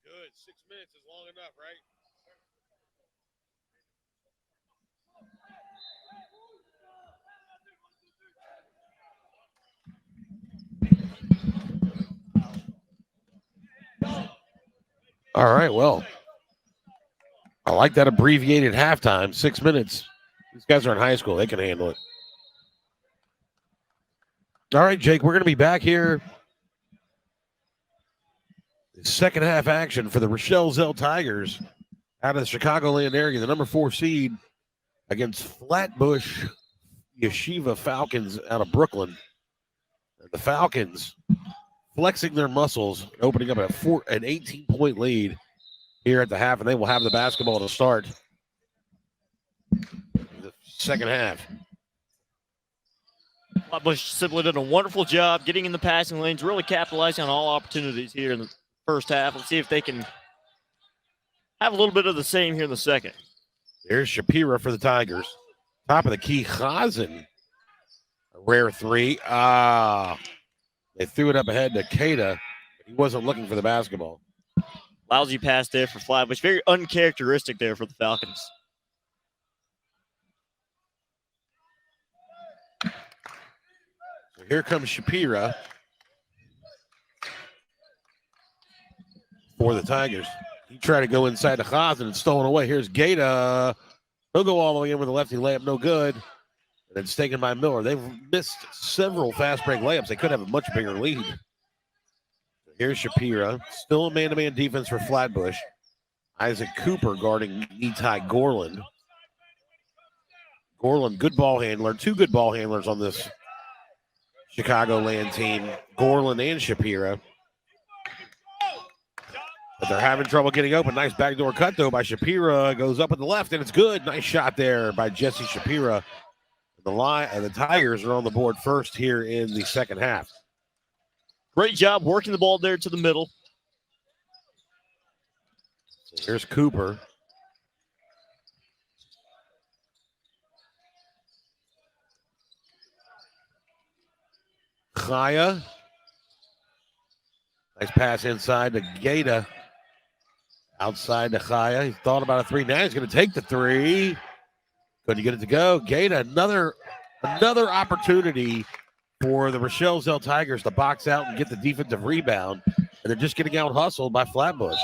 Good. 6 minutes is long enough, right? All right. Well, I like that abbreviated halftime. 6 minutes. These guys are in high school. They can handle it. All right, Jake, we're going to be back here. Second half action for the Rochelle Zell Tigers out of the Chicagoland area, the number 4 seed against FlatBush Yeshiva Falcons out of Brooklyn. The Falcons flexing their muscles, opening up an 18-point lead here at the half, and they will have the basketball to start the second half. FlatBush simply did a wonderful job getting in the passing lanes, really capitalizing on all opportunities here in the first half. Let's see if they can have a little bit of the same here in the second. There's Shapira for the Tigers. Top of the key, Hazen. A rare 3. They threw it up ahead to Kada. He wasn't looking for the basketball. Lousy pass there for FlatBush. Very uncharacteristic there for the Falcons. So here comes Shapira for the Tigers. He tried to go inside the Hazen and stolen away. Here's Gata. He'll go all the way in with a lefty layup, no good. And it's taken by Miller. They've missed several fast break layups. They could have a much bigger lead. Here's Shapira. Still a man-to-man defense for FlatBush. Isaac Cooper guarding Nitai Gorland. Gorland, good ball handler. 2 good ball handlers on this Chicagoland team. Gorland and Shapira. But they're having trouble getting open. Nice backdoor cut, though, by Shapira. Goes up at the left, and it's good. Nice shot there by Jesse Shapira. The Tigers are on the board first here in the second half. Great job working the ball there to the middle. So here's Cooper. Chaya. Nice pass inside to Gata. Outside to Chaya. He thought about a 3. Now he's going to take the 3. Couldn't get it to go. Gata, another opportunity for the Rochelle Zell Tigers to box out and get the defensive rebound. And they're just getting out hustled by FlatBush.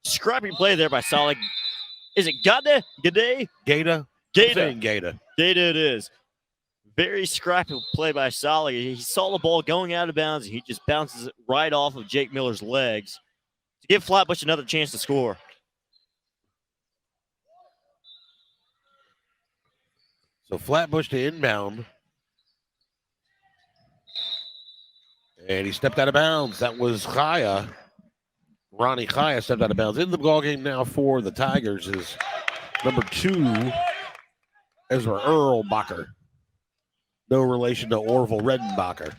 Scrappy play there by Solid. Is it Gade? Gade? Gata. Gata. Gata. Gata it is. Very scrappy play by Solid. He saw the ball going out of bounds, and he just bounces it right off of Jake Miller's legs to give FlatBush another chance to score. So FlatBush to inbound. And he stepped out of bounds. That was Chaya. Ronnie Chaya stepped out of bounds. In the ballgame now for the Tigers is number 2, Ezra Erlbacher. No relation to Orville Redenbacher.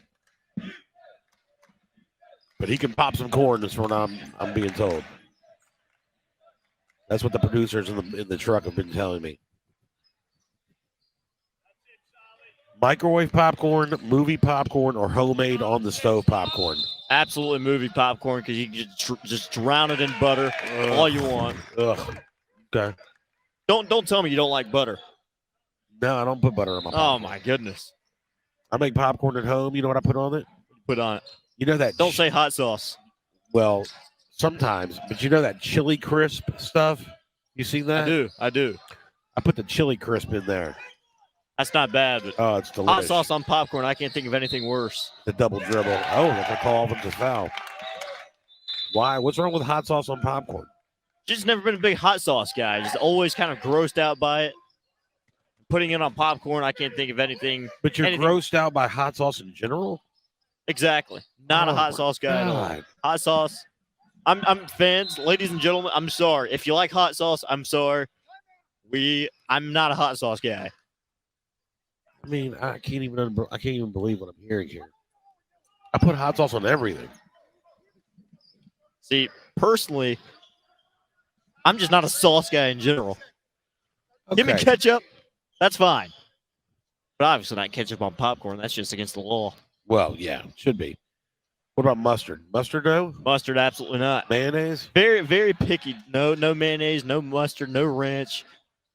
But he can pop some corn, is what I'm being told. That's what the producers in the truck have been telling me. Microwave popcorn, movie popcorn, or homemade on the stove popcorn? Absolutely movie popcorn, because you can just drown it in butter all you want. Ugh. Okay. Don't tell me you don't like butter. No, I don't put butter on my popcorn. Oh, my goodness. I make popcorn at home. You know what I put on it? Put on it. You know that? Don't say hot sauce. Well, sometimes. But you know that chili crisp stuff? You seen that? I do. I put the chili crisp in there. That's not bad. But Oh, it's delicious. hot sauce on popcorn, I can't think of anything worse. The double dribble. Oh, that's a call offensive foul. Why? What's wrong with hot sauce on popcorn? Just never been a big hot sauce guy. Just always kind of grossed out by it. Putting it on popcorn, I can't think of anything. But you're grossed out by hot sauce in general? Exactly. Not a hot sauce guy at all. Hot sauce. I'm fans, ladies and gentlemen. I'm sorry. If you like hot sauce, I'm sorry. I'm not a hot sauce guy. I mean, I can't even believe what I'm hearing here. I put hot sauce on everything. See, personally, I'm just not a sauce guy in general. Give me Okay. ketchup, that's fine. But obviously not ketchup on popcorn. That's just against the law. Well, yeah, should be. What about mustard? Mustard, no? Mustard, absolutely not. Mayonnaise? Very, very picky. No mayonnaise, no mustard, no ranch,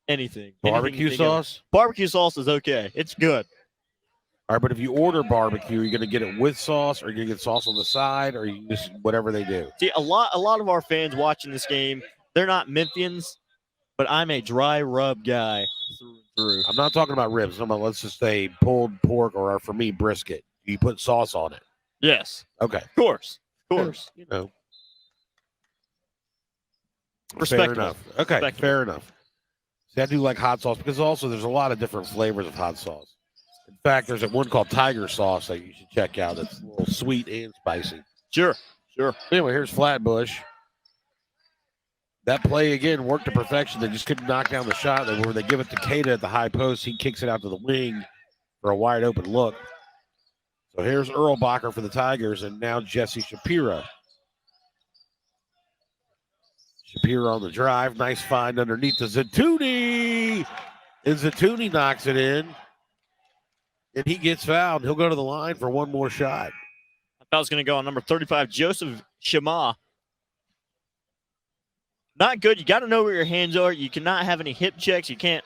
anything. Barbecue Anything sauce? Barbecue sauce is okay. It's good. All right, but if you order barbecue, you're going to get it with sauce, or you're going to get sauce on the side, or you just whatever they do. See, a lot of our fans watching this game, they're not Memphians, but I'm a dry rub guy through and through. I'm not talking about ribs. I'm about, let's just say, pulled pork, or for me, brisket. You put sauce on it. Yes. Okay. Of course. You know. Respectable. Fair enough. Okay, Respectable. fair enough. See, I do like hot sauce because also there's a lot of different flavors of hot sauce. In fact, there's one called Tiger sauce that you should check out. That's a little sweet and spicy. Sure. Anyway, here's FlatBush. That play again worked to perfection. They just couldn't knock down the shot. Where they give it to Keita at the high post. He kicks it out to the wing for a wide open look. So here's Erlbacher for the Tigers, and now Jesse Shapiro. Shapiro on the drive. Nice find underneath to Zatuni. And Zatuni knocks it in. And he gets fouled. He'll go to the line for one more shot. I thought I was going to go on number 35, Joseph Shema. Not good. You got to know where your hands are. You cannot have any hip checks. You can't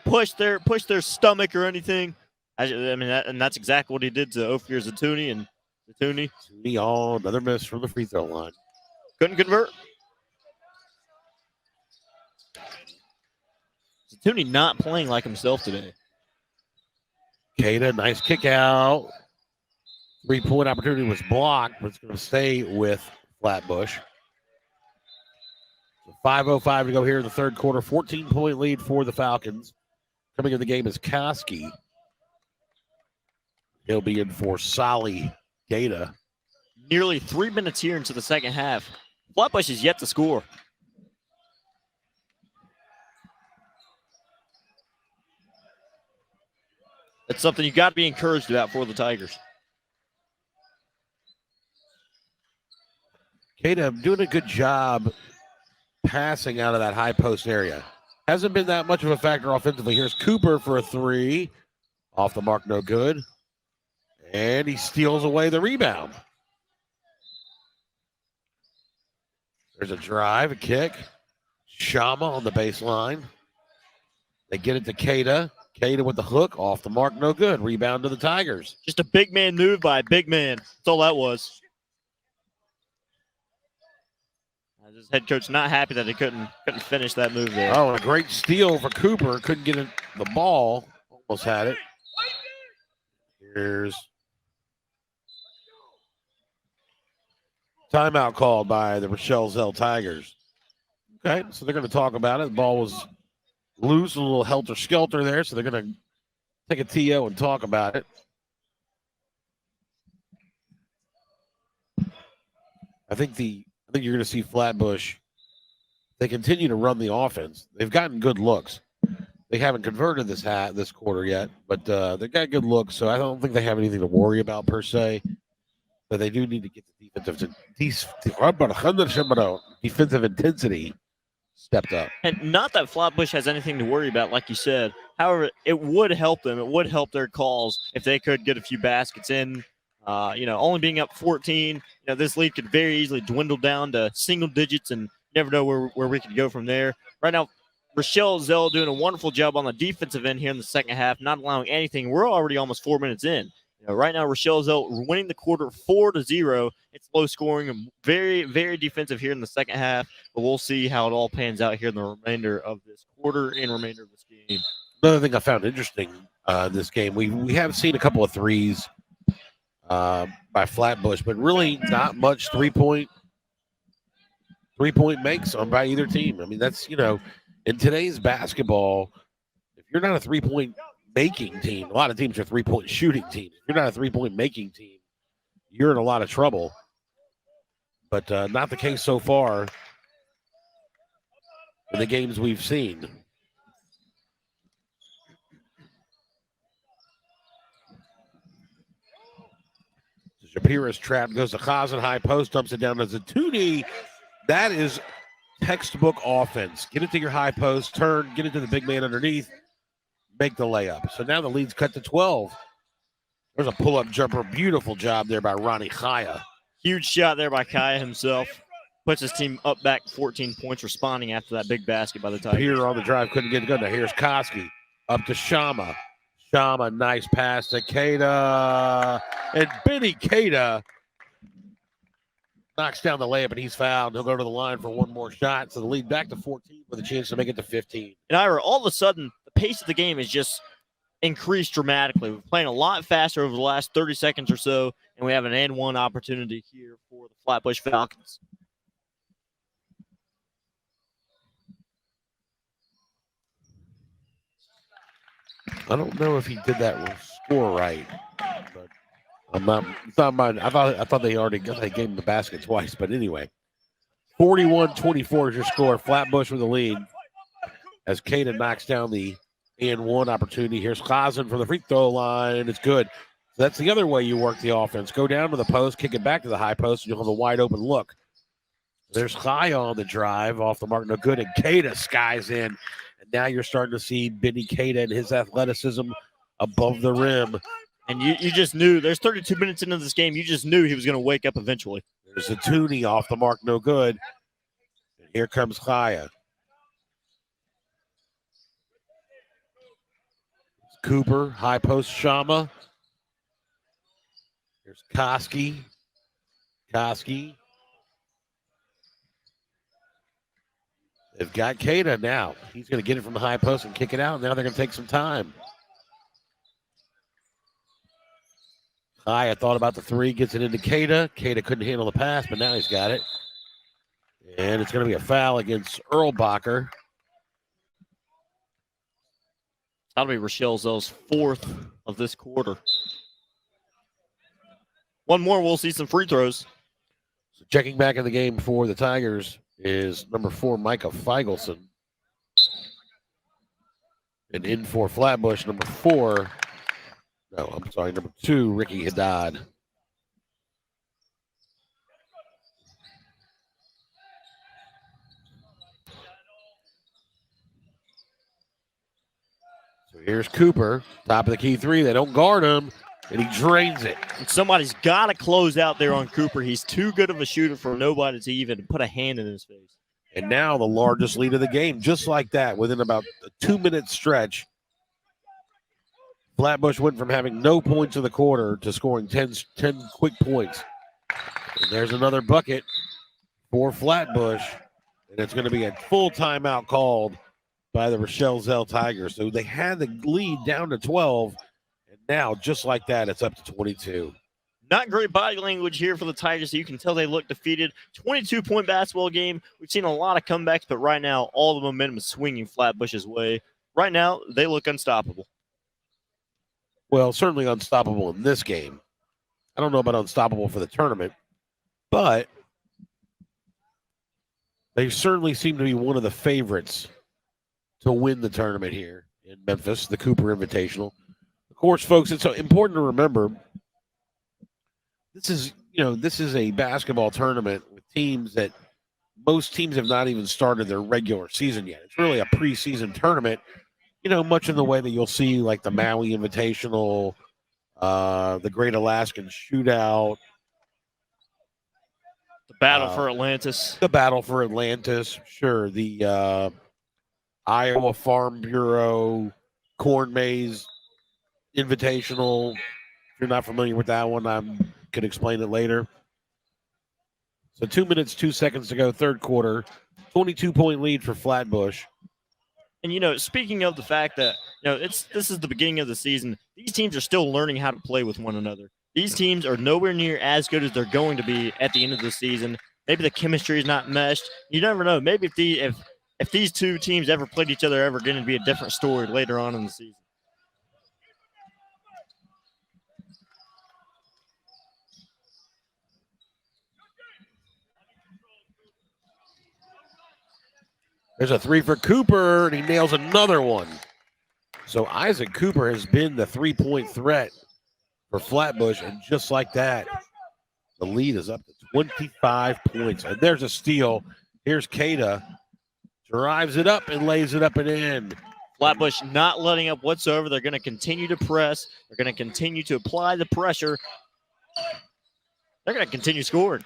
push their stomach or anything. I mean, and that's exactly what he did to Ophir Zatuni. And Zatuni, Another miss from the free throw line. couldn't convert. Zatuni not playing like himself today. Keita, nice kick out. 3-point opportunity was blocked, but it's going to stay with FlatBush. 5:05 to go here in the third quarter. 14-point lead for the Falcons. Coming in the game is Koski. He'll be in for Solly Keita. Nearly 3 minutes here into the second half. FlatBush is yet to score. That's something you got to be encouraged about for the Tigers. Keita doing a good job passing out of that high post area. Hasn't been that much of a factor offensively. Here's Cooper for a three. Off the mark, no good. And he steals away the rebound. There's a drive, a kick. Shama on the baseline. They get it to Keita. Keita with the hook. Off the mark, no good. Rebound to the Tigers. Just a big man move by a big man. That's all that was. His head coach not happy that he couldn't finish that move there. Oh, a great steal for Cooper. Couldn't get the ball. Almost had it. Here's timeout called by the Rochelle Zell Tigers. Okay, so they're going to talk about it. The ball was loose, a little helter-skelter there, so they're going to take a TO and talk about it. I think you're going to see FlatBush. They continue to run the offense. They've gotten good looks. They haven't converted this quarter yet, but they've got good looks, so I don't think they have anything to worry about per se. But they do need to get the defensive intensity stepped up. And not that FlatBush has anything to worry about, like you said. However, it would help them. It would help their calls if they could get a few baskets in. Only being up 14, this lead could very easily dwindle down to single digits, and you never know where we could go from there. Right now, Rochelle Zell doing a wonderful job on the defensive end here in the second half, not allowing anything. We're already almost 4 minutes in. Right now, Rochelle Zell winning the quarter 4-0. It's low scoring and very, very defensive here in the second half. But we'll see how it all pans out here in the remainder of this quarter and remainder of this game. Another thing I found interesting this game, we have seen a couple of threes by FlatBush, but really not much three-point makes on by either team. I mean, that's, in today's basketball, if you're not a three-point making team, a lot of teams are three-point shooting teams. If you're not a three-point making team, you're in a lot of trouble. But not the case so far in the games we've seen. Shapira's trap, goes to Hazen, high post, dumps it down to Zatuni. That is textbook offense. Get it to your high post, turn, get it to the big man underneath, make the layup. So now the lead's cut to 12. There's a pull-up jumper. Beautiful job there by Ronnie Chaya. Huge shot there by Kaya himself. Puts his team up back 14 points, responding after that big basket by the Tigers. Here on the drive, couldn't get it good. Now here's Koski up to Shama. Shama, nice pass to Keita. And Benny Keita knocks down the layup, and he's fouled. He'll go to the line for one more shot. So the lead back to 14 with a chance to make it to 15. And Ira, all of a sudden, the pace of the game is just increased dramatically. We're playing a lot faster over the last 30 seconds or so, and we have an and one opportunity here for the Flatbush Falcons. I don't know if he did that score right, but I'm not. It's not mine. I thought they already gave him the basket twice, but anyway, 41-24 is your score. Flatbush with the lead as Keita knocks down the and one opportunity. Here's Hazen from the free throw line. It's good. So that's the other way you work the offense. Go down to the post, kick it back to the high post, and you'll have a wide open look. There's Chaya on the drive, off the mark, no good, and Keita skies in. And now you're starting to see Benny Keita and his athleticism above the rim. And you just knew, there's 32 minutes into this game, you just knew he was going to wake up eventually. There's a Tooney off the mark, no good. And here comes Chaya. Cooper, high post, Shama. Here's Koski. They've got Keita now. He's going to get it from the high post and kick it out. Now they're going to take some time. Chaya thought about the three, gets it into Keita. Keita couldn't handle the pass, but now he's got it. And it's going to be a foul against Erlbacher. That'll be Rochelle Zell's fourth of this quarter. One more, we'll see some free throws. So checking back in the game for the Tigers is number 4, Micah Feigelson. And in for Flatbush, number 2, Ricky Haddad. So here's Cooper, top of the key three. They don't guard him, and he drains it. And somebody's got to close out there on Cooper. He's too good of a shooter for nobody to even put a hand in his face. And now the largest lead of the game, just like that, within about a 2-minute stretch. Flatbush went from having no points in the quarter to scoring 10 quick points. And there's another bucket for Flatbush, and it's going to be a full timeout called by the Rochelle Zell Tigers. So they had the lead down to 12, and now, just like that, it's up to 22. Not great body language here for the Tigers. You can tell they look defeated. 22-point basketball game. We've seen a lot of comebacks, but right now, all the momentum is swinging Flatbush's way. Right now, they look unstoppable. Well, certainly unstoppable in this game. I don't know about unstoppable for the tournament, but they certainly seem to be one of the favorites to win the tournament here in Memphis, the Cooper Invitational. Of course, folks, it's important to remember this is a basketball tournament with teams that most teams have not even started their regular season yet. It's really a preseason tournament, much in the way that you'll see like the Maui Invitational, the Great Alaskan Shootout, the Battle for Atlantis. The Battle for Atlantis, sure. The Iowa Farm Bureau Corn Maze Invitational. If you're not familiar with that one, I could explain it later. So 2 minutes, 2 seconds to go, third quarter. 22-point lead for Flatbush. And, speaking of the fact that, this is the beginning of the season, these teams are still learning how to play with one another. These teams are nowhere near as good as they're going to be at the end of the season. Maybe the chemistry is not meshed. You never know. Maybe if these two teams ever played each other, ever going to be a different story later on in the season. There's a three for Cooper, and he nails another one. So Isaac Cooper has been the three-point threat for Flatbush, and just like that, The lead is up to 25 points. And there's a steal. Here's Kada. Drives it up and lays it up and in. FlatBush not letting up whatsoever. They're going to continue to press. They're going to continue to apply the pressure. They're going to continue scoring.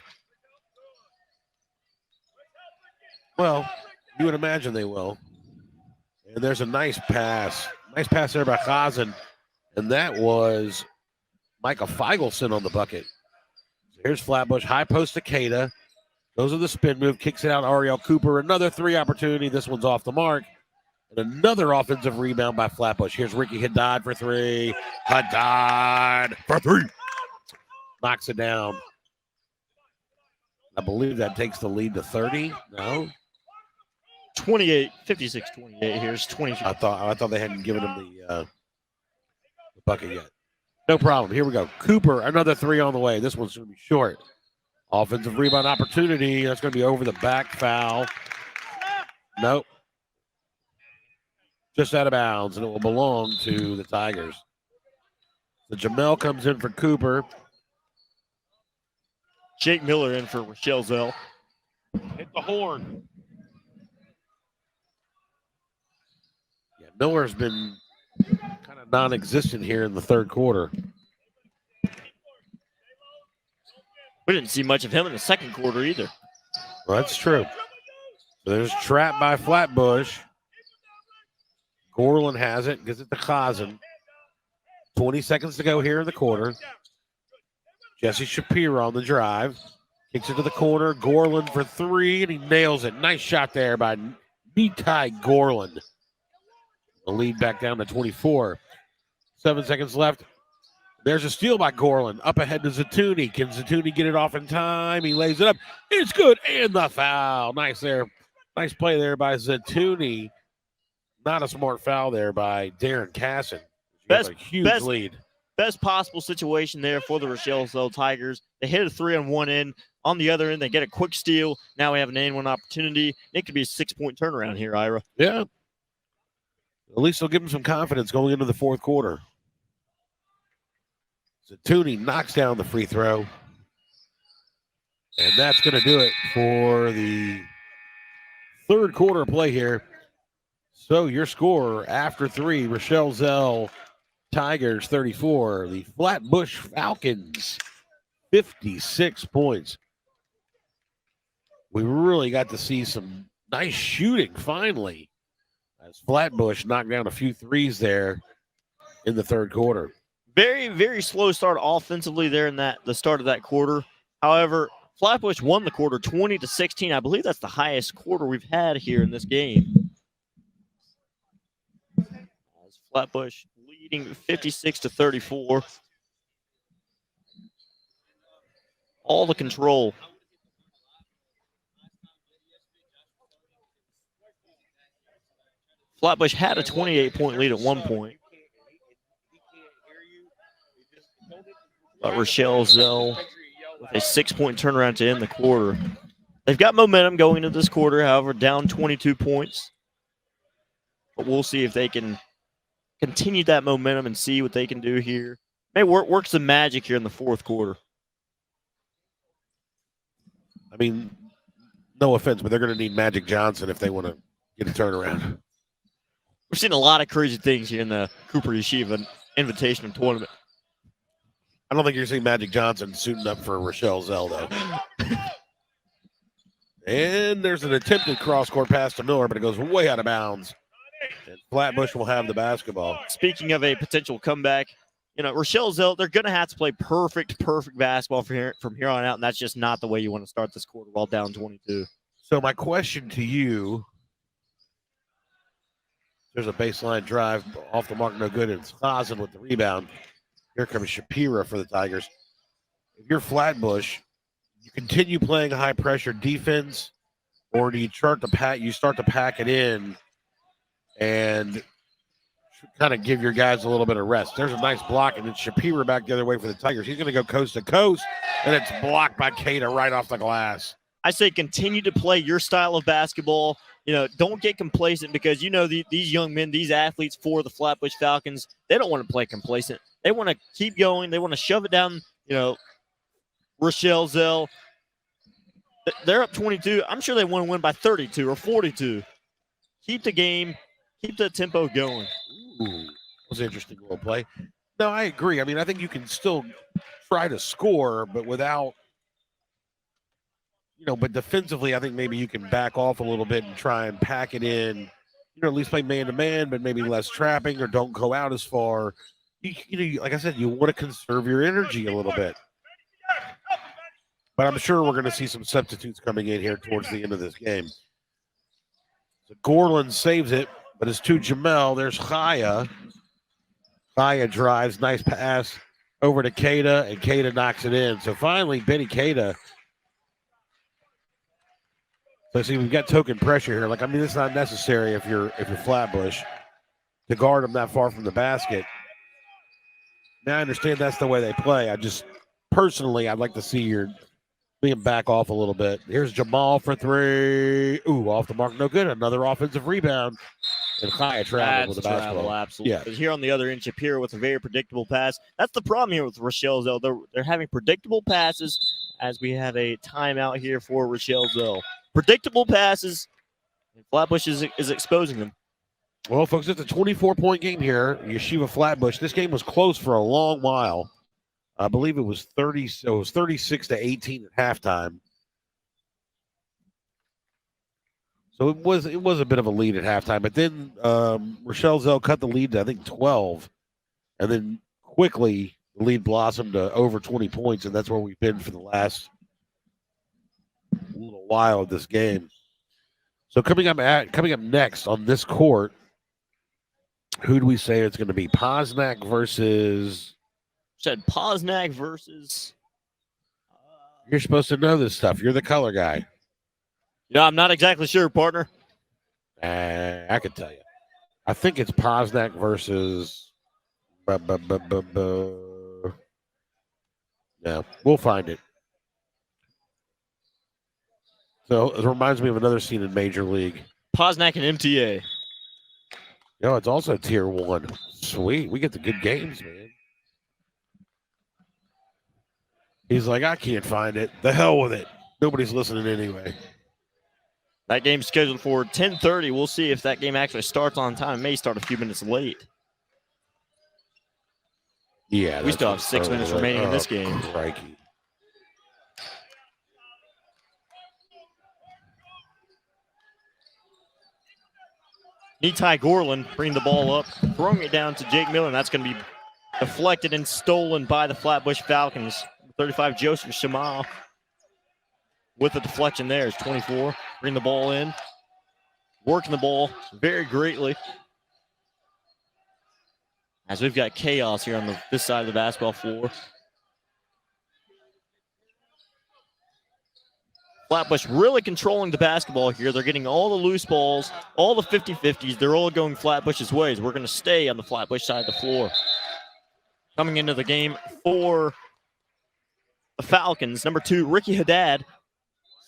Well, you would imagine they will. And there's a nice pass. Nice pass there by Kazan. And that was Micah Feigelson on the bucket. So here's FlatBush. High post to Kada. Goes with the spin move. Kicks it out. Ariel Cooper. Another three opportunity. This one's off the mark. And another offensive rebound by FlatBush. Here's Ricky Haddad for three. Haddad for three. Knocks it down. I believe that takes the lead to 30. No? 28, 56-28. Here's 20. I thought they hadn't given him the bucket yet. No problem. Here we go. Cooper, another three on the way. This one's going to be short. Offensive rebound opportunity. That's going to be over the back foul. Nope. Just out of bounds, and it will belong to the Tigers. So Jamel comes in for Cooper. Jake Miller in for Rochelle Zell. Hit the horn. Yeah, Miller's been kind of non-existent here in the third quarter. We didn't see much of him in the second quarter either. Well, that's true. So there's a trap by FlatBush. Gorlin has it, gives it to Kazan. 20 seconds to go here in the quarter. Jesse Shapiro on the drive. Kicks it to the corner. Gorlin for three, and he nails it. Nice shot there by Nitai Gorlin. The lead back down to 24. 7 seconds left. There's a steal by Gorlin. Up ahead to Zatuni. Can Zatuni get it off in time? He lays it up. It's good. And the foul. Nice there. Nice play there by Zatuni. Not a smart foul there by Darren Casson. A huge lead. Best possible situation there for the Rochelle Zell Tigers. They hit a 3-on-1 end. On the other end, they get a quick steal. Now we have an and-one opportunity. It could be a 6-point turnaround here, Ira. Yeah. At least they'll give them some confidence going into the fourth quarter. Zatuni knocks down the free throw. And that's going to do it for the third quarter play here. So your score after three, Rochelle Zell Tigers 34, the FlatBush Falcons 56 points. We really got to see some nice shooting finally as FlatBush knocked down a few threes there in the third quarter. Very, very slow start offensively there in the start of that quarter. However, FlatBush won the quarter 20-16. I believe that's the highest quarter we've had here in this game. As FlatBush leading 56-34. All the control. FlatBush had a 28-point lead at one point. But Rochelle Zell with a 6-point turnaround to end the quarter. They've got momentum going into this quarter, however, down 22 points. But we'll see if they can continue that momentum and see what they can do here. Maybe work some magic here in the fourth quarter. I mean, no offense, but they're going to need Magic Johnson if they want to get a turnaround. We're seeing a lot of crazy things here in the Cooper Yeshiva Invitational Tournament. I don't think you're seeing Magic Johnson suiting up for Rochelle Zell, though. And there's an attempted cross-court pass to Miller, but it goes way out of bounds. And FlatBush will have the basketball. Speaking of a potential comeback, Rochelle Zell, they're going to have to play perfect basketball from here on out, and that's just not the way you want to start this quarter while down 22. So my question to you, there's a baseline drive off the mark, no good, and it's Kazan with the rebound. Here comes Shapira for the Tigers. If you're FlatBush, you continue playing high-pressure defense, or do you start to pack it in and kind of give your guys a little bit of rest? There's a nice block, and it's Shapira back the other way for the Tigers. He's going to go coast to coast, and it's blocked by Kada right off the glass. I say continue to play your style of basketball. Don't get complacent because, these young men, these athletes for the FlatBush Falcons, they don't want to play complacent. They want to keep going. They want to shove it down, Rochelle, Zell. They're up 22. I'm sure they want to win by 32 or 42. Keep the game, keep the tempo going. Ooh, that was an interesting little play. No, I agree. I mean, I think you can still try to score, but without, but defensively, I think maybe you can back off a little bit and try and pack it in, at least play man to man, but maybe less trapping or don't go out as far. Like I said, you want to conserve your energy a little bit. But I'm sure we're going to see some substitutes coming in here towards the end of this game. So Gorland saves it, but it's to Jamel. There's Chaya. Chaya drives, nice pass over to Kada, and Kada knocks it in. So finally, Benny Kada. So see, we've got token pressure here. It's not necessary if you're FlatBush to guard them that far from the basket. Now I understand that's the way they play. I'd like to see your being back off a little bit. Here's Jamal for three. Ooh, off the mark, no good. Another offensive rebound. And Chaya traveled with the basketball. Absolutely. Yeah. But here on the other end, Shapiro with a very predictable pass. That's the problem here with Rochelle Zell. They're having predictable passes as we have a timeout here for Rochelle Zell. Predictable passes, and FlatBush is exposing them. Well, folks, it's a 24-point game here. Yeshiva FlatBush. This game was close for a long while. I believe it was 30. So it was 36-18 at halftime. So it was a bit of a lead at halftime, but then Rochelle Zell cut the lead to I think 12, and then quickly the lead blossomed to over 20 points, and that's where we've been for the last little while of this game. So coming up next on this court, who do we say it's going to be? Posnack versus. Said Posnack versus. You're supposed to know this stuff. You're the color guy. I'm not exactly sure, partner. I can tell you. I think it's Posnack versus. No, we'll find it. So it reminds me of another scene in Major League. Posnack and MTA. It's also Tier 1. Sweet. We get the good games, man. He's like, I can't find it. The hell with it. Nobody's listening anyway. That game's scheduled for 10:30. We'll see if that game actually starts on time. It may start a few minutes late. Yeah. We still have 6 minutes remaining in this game. Crikey. Nitai Gorland bringing the ball up, throwing it down to Jake Miller, and that's going to be deflected and stolen by the FlatBush Falcons. 35, Joseph Shamal with the deflection there is 24. Bring the ball in, working the ball very greatly. As we've got chaos here on this side of the basketball floor. FlatBush really controlling the basketball here. They're getting all the loose balls, all the 50-50s. They're all going FlatBush's ways. We're going to stay on the FlatBush side of the floor. Coming into the game for the Falcons, number 2, Ricky Haddad.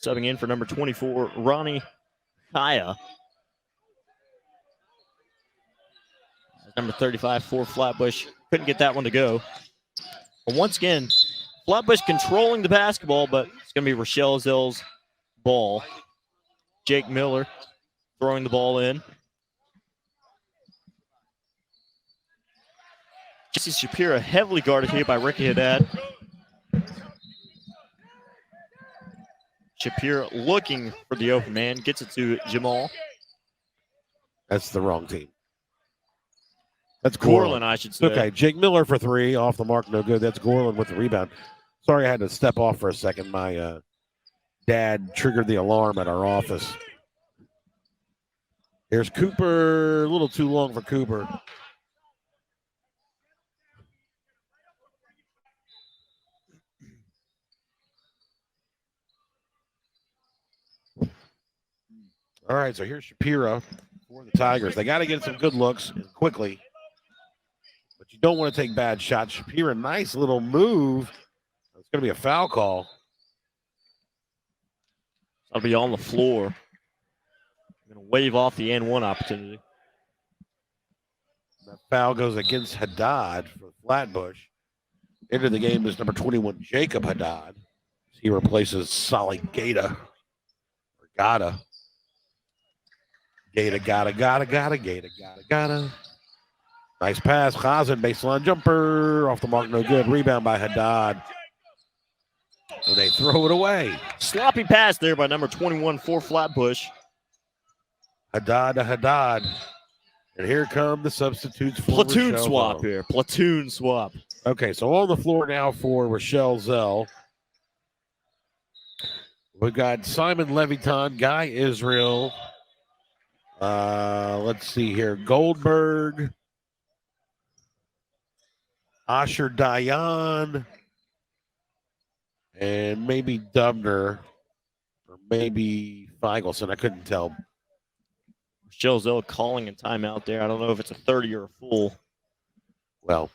Subbing in for number 24, Ronnie Chaya. Number 35 for FlatBush. Couldn't get that one to go. But once again, FlatBush controlling the basketball, but it's going to be Rochelle Zell's ball. Jake Miller throwing the ball in. Jesse Shapiro heavily guarded here by Ricky Haddad. Shapiro looking for the open man. Gets it to Jamal. That's the wrong team. That's Gorland, I should say. Okay, Jake Miller for 3, off the mark, no good. That's Gorland with the rebound. Sorry I had to step off for a second. My dad triggered the alarm at our office. Here's Cooper. A little too long for Cooper. All right, so here's Shapiro for the Tigers. They got to get some good looks quickly, but you don't want to take bad shots. Shapiro, nice little move. It's going to be a foul call. I'll be on the floor. I'm going to wave off the N1 opportunity. That foul goes against Haddad for FlatBush. Into the game is number 21, Jacob Haddad. He replaces Solly Gata. Or Gata. Gata. Nice pass. Hazen, baseline jumper. Off the mark, no good. Rebound by Haddad. And they throw it away. Sloppy pass there by number 21 for Flatbush. Haddad to Haddad. And here come the substitutes for Platoon Rochelle swap Zell. here. Platoon swap. Okay, so on the floor now for Rochelle Zell. We've got Simon Leviton, Guy Israel. Let's see here. Goldberg. Asher Dayan. And maybe Dubner. Or maybe Feigelson. I couldn't tell. Rochelle Zell calling a timeout there. I don't know if it's a 30 or a full. Well,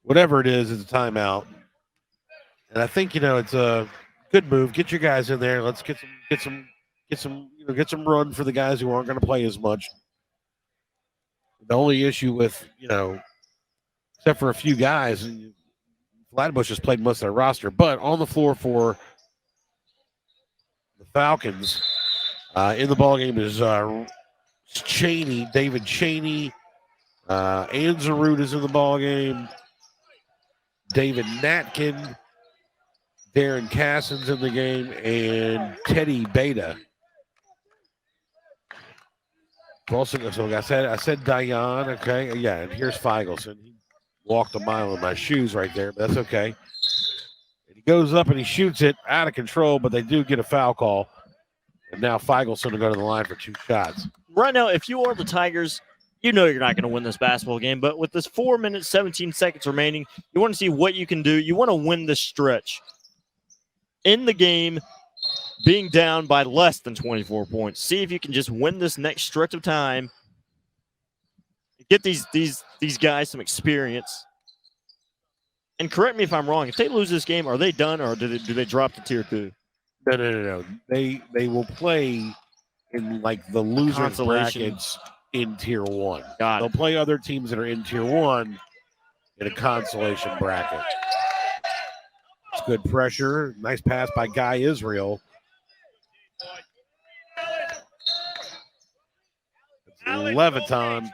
whatever it is, it's a timeout. And I think, it's a good move. Get your guys in there. Let's get some run for the guys who aren't going to play as much. The only issue with, except for a few guys, Flatbush has played most of their roster. But on the floor for the Falcons, in the ballgame is Cheney, David Cheney. Anzarud is in the ballgame. David Natkin. Darren Cassin's in the game. And Teddy Beta. Also, so I said Dayan. Okay. Yeah, and here's Feigelson. He walked a mile in my shoes right there, but that's okay. And he goes up and he shoots it out of control, but they do get a foul call. And now Feigelson will go to the line for 2 shots. Right now, if you are the Tigers, you know you're not going to win this basketball game. But with this 4 minutes, 17 seconds remaining, you want to see what you can do. You want to win this stretch. In the game, being down by less than 24 points. See if you can just win this next stretch of time. Get these guys some experience. And correct me if I'm wrong. If they lose this game, are they done or do they drop to tier 2? No. They will play in like the loser Consolation. brackets in tier 1. Got They'll it. play other teams that are in tier 1 in a consolation bracket. It's good pressure. Nice pass by Guy Israel. Leviton.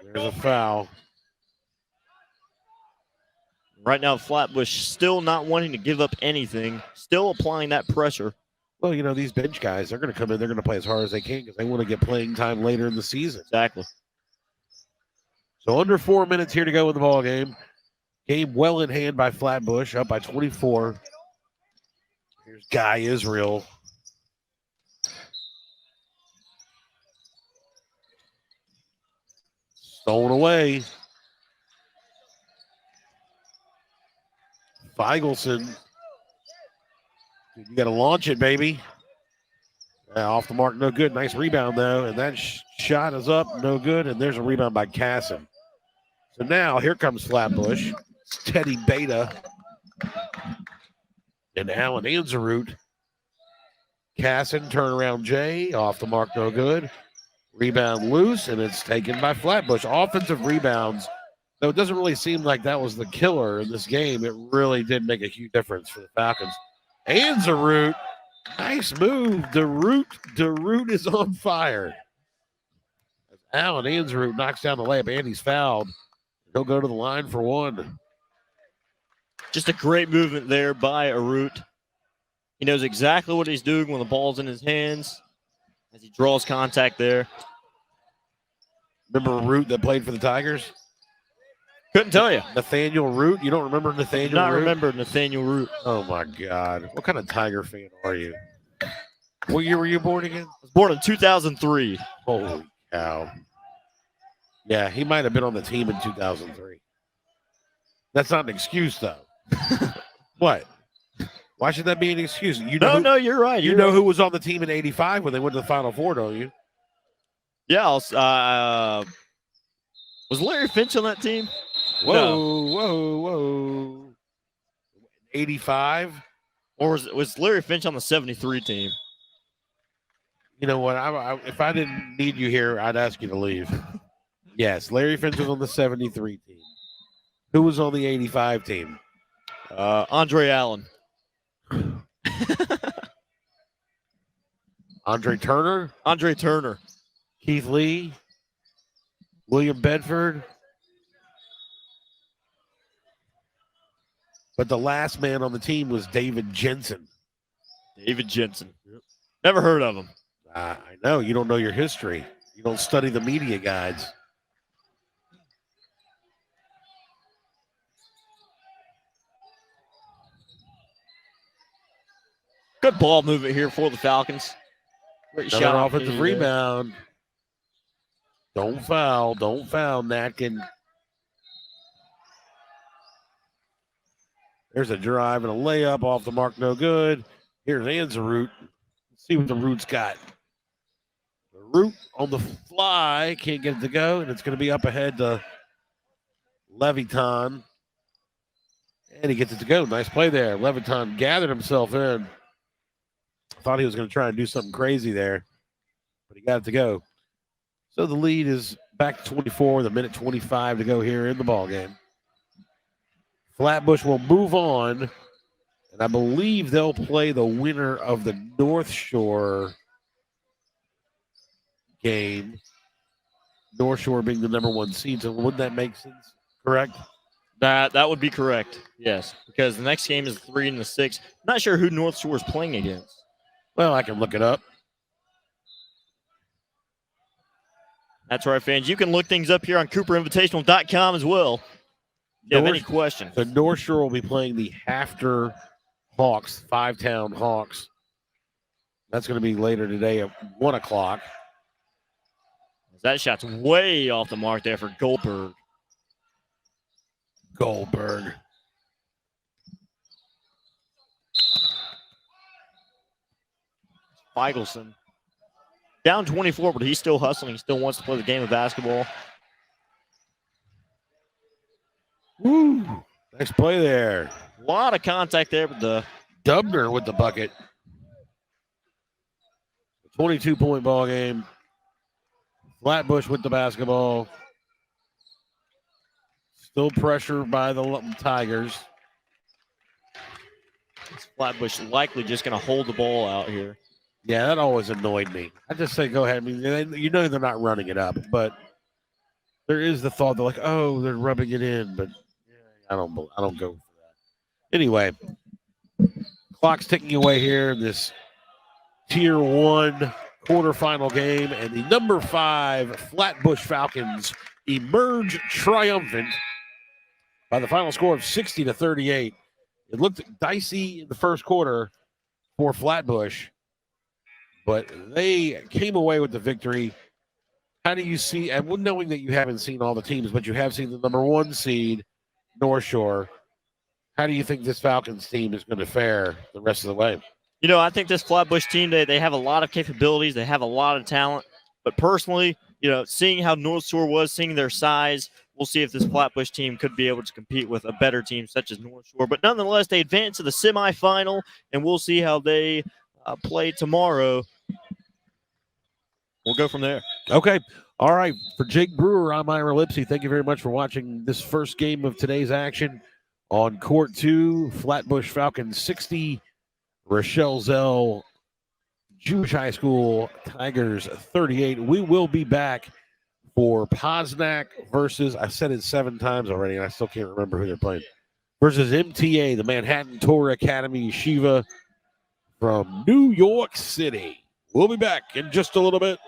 There's a foul. Right now, Flatbush still not wanting to give up anything, still applying that pressure. Well, these bench guys, they're going to come in, they're going to play as hard as they can because they want to get playing time later in the season. Exactly. So under 4 minutes here to go in the ball game. Game well in hand by Flatbush, up by 24. Here's Guy Israel. Stolen away. Feigelson. You got to launch it, baby. Off the mark, no good. Nice rebound, though. And that shot is up, no good. And there's a rebound by Cassin. So now here comes Flatbush. It's Teddy Beta. And Alan Anzarut. Cassin, turnaround J. Off the mark, no good. Rebound loose, and it's taken by Flatbush. Offensive rebounds, though it doesn't really seem like that was the killer in this game, it really did make a huge difference for the Falcons. Anzarut, nice move. DeRoot is on fire. As Alan Anzarut knocks down the layup, and he's fouled. He'll go to the line for 1. Just a great movement there by Arut. He knows exactly what he's doing when the ball's in his hands as he draws contact there. Remember Root that played for the Tigers? Couldn't tell you. Nathaniel Root? You don't remember Nathaniel Not Root? remember Nathaniel Root. Oh, my God. What kind of Tiger fan are you? What year were you born again? I was born in 2003. Holy cow. Yeah, he might have been on the team in 2003. That's not an excuse, though. What? Why should that be an excuse? No, you're right. You know who was on the team in 85 when they went to the Final Four, don't you? Yeah. Was Larry Finch on that team? Whoa. 85? Or was Larry Finch on the 73 team? You know what? If I didn't need you here, I'd ask you to leave. Yes, Larry Finch was on the 73 team. Who was on the 85 team? Andre Allen. Andre Turner, Andre Turner. Keith Lee, William Bedford. But the last man on the team was David Jensen. David Jensen. Never heard of him. I know. You don't know your history. You don't study the media guides. Good ball movement here for the Falcons. Great Another shot offensive opportunity there. rebound. Don't foul. Don't foul, Natkin. There's a drive and a layup off the mark. No good. Here's Anzarute. Let's see what the Root's got. The Root on the fly. Can't get it to go. And it's going to be up ahead to Leviton. And he gets it to go. Nice play there. Leviton gathered himself in. Thought he was going to try and do something crazy there. But he got it to go. So the lead is back to 24 with a minute 25 to go here in the ballgame. FlatBush will move on. And I believe they'll play the winner of the North Shore game. North Shore being the number 1 seed. So wouldn't that make sense? Correct? That would be correct. Yes, because the next game is 3 and the 6. Not sure who North Shore is playing against. Well, I can look it up. That's right, fans. You can look things up here on CooperInvitational.com as well. If you have any questions. The North Shore will be playing the Hafter Hawks, Five-Town Hawks. That's going to be later today at 1 o'clock. That shot's way off the mark there for Goldberg. Feigelson. Down 24, but he's still hustling. He still wants to play the game of basketball. Woo! Nice play there. A lot of contact there, but the Dubner with the bucket. 22-point ball game. FlatBush with the basketball. Still pressure by the Tigers. FlatBush likely just going to hold the ball out here. Yeah, that always annoyed me. I just say go ahead. I mean, you know they're not running it up, but there is the thought they're like, oh, they're rubbing it in, but I don't go for that. Anyway, clock's ticking away here in this Tier 1 quarterfinal game, and the number 5 FlatBush Falcons emerge triumphant by the final score of 60-38. It looked dicey in the first quarter for FlatBush, but they came away with the victory. How do you see, and knowing that you haven't seen all the teams, but you have seen the number 1 seed, North Shore, how do you think this Falcons team is going to fare the rest of the way? You know, I think this FlatBush team, they have a lot of capabilities. They have a lot of talent. But personally, you know, seeing how North Shore was, seeing their size, we'll see if this FlatBush team could be able to compete with a better team such as North Shore. But nonetheless, they advance to the semifinal, and we'll see how they play tomorrow. We'll go from there. Okay. All right. For Jake Brewer, I'm Ira Lipsy. Thank you very much for watching this first game of today's action on Court 2. FlatBush Falcons 60, Rochelle Zell Jewish High School Tigers 38. We will be back for Posnack versus, I said it 7 times already, and I still can't remember who they're playing, versus MTA, the Manhattan Torah Academy Yeshiva from New York City. We'll be back in just a little bit.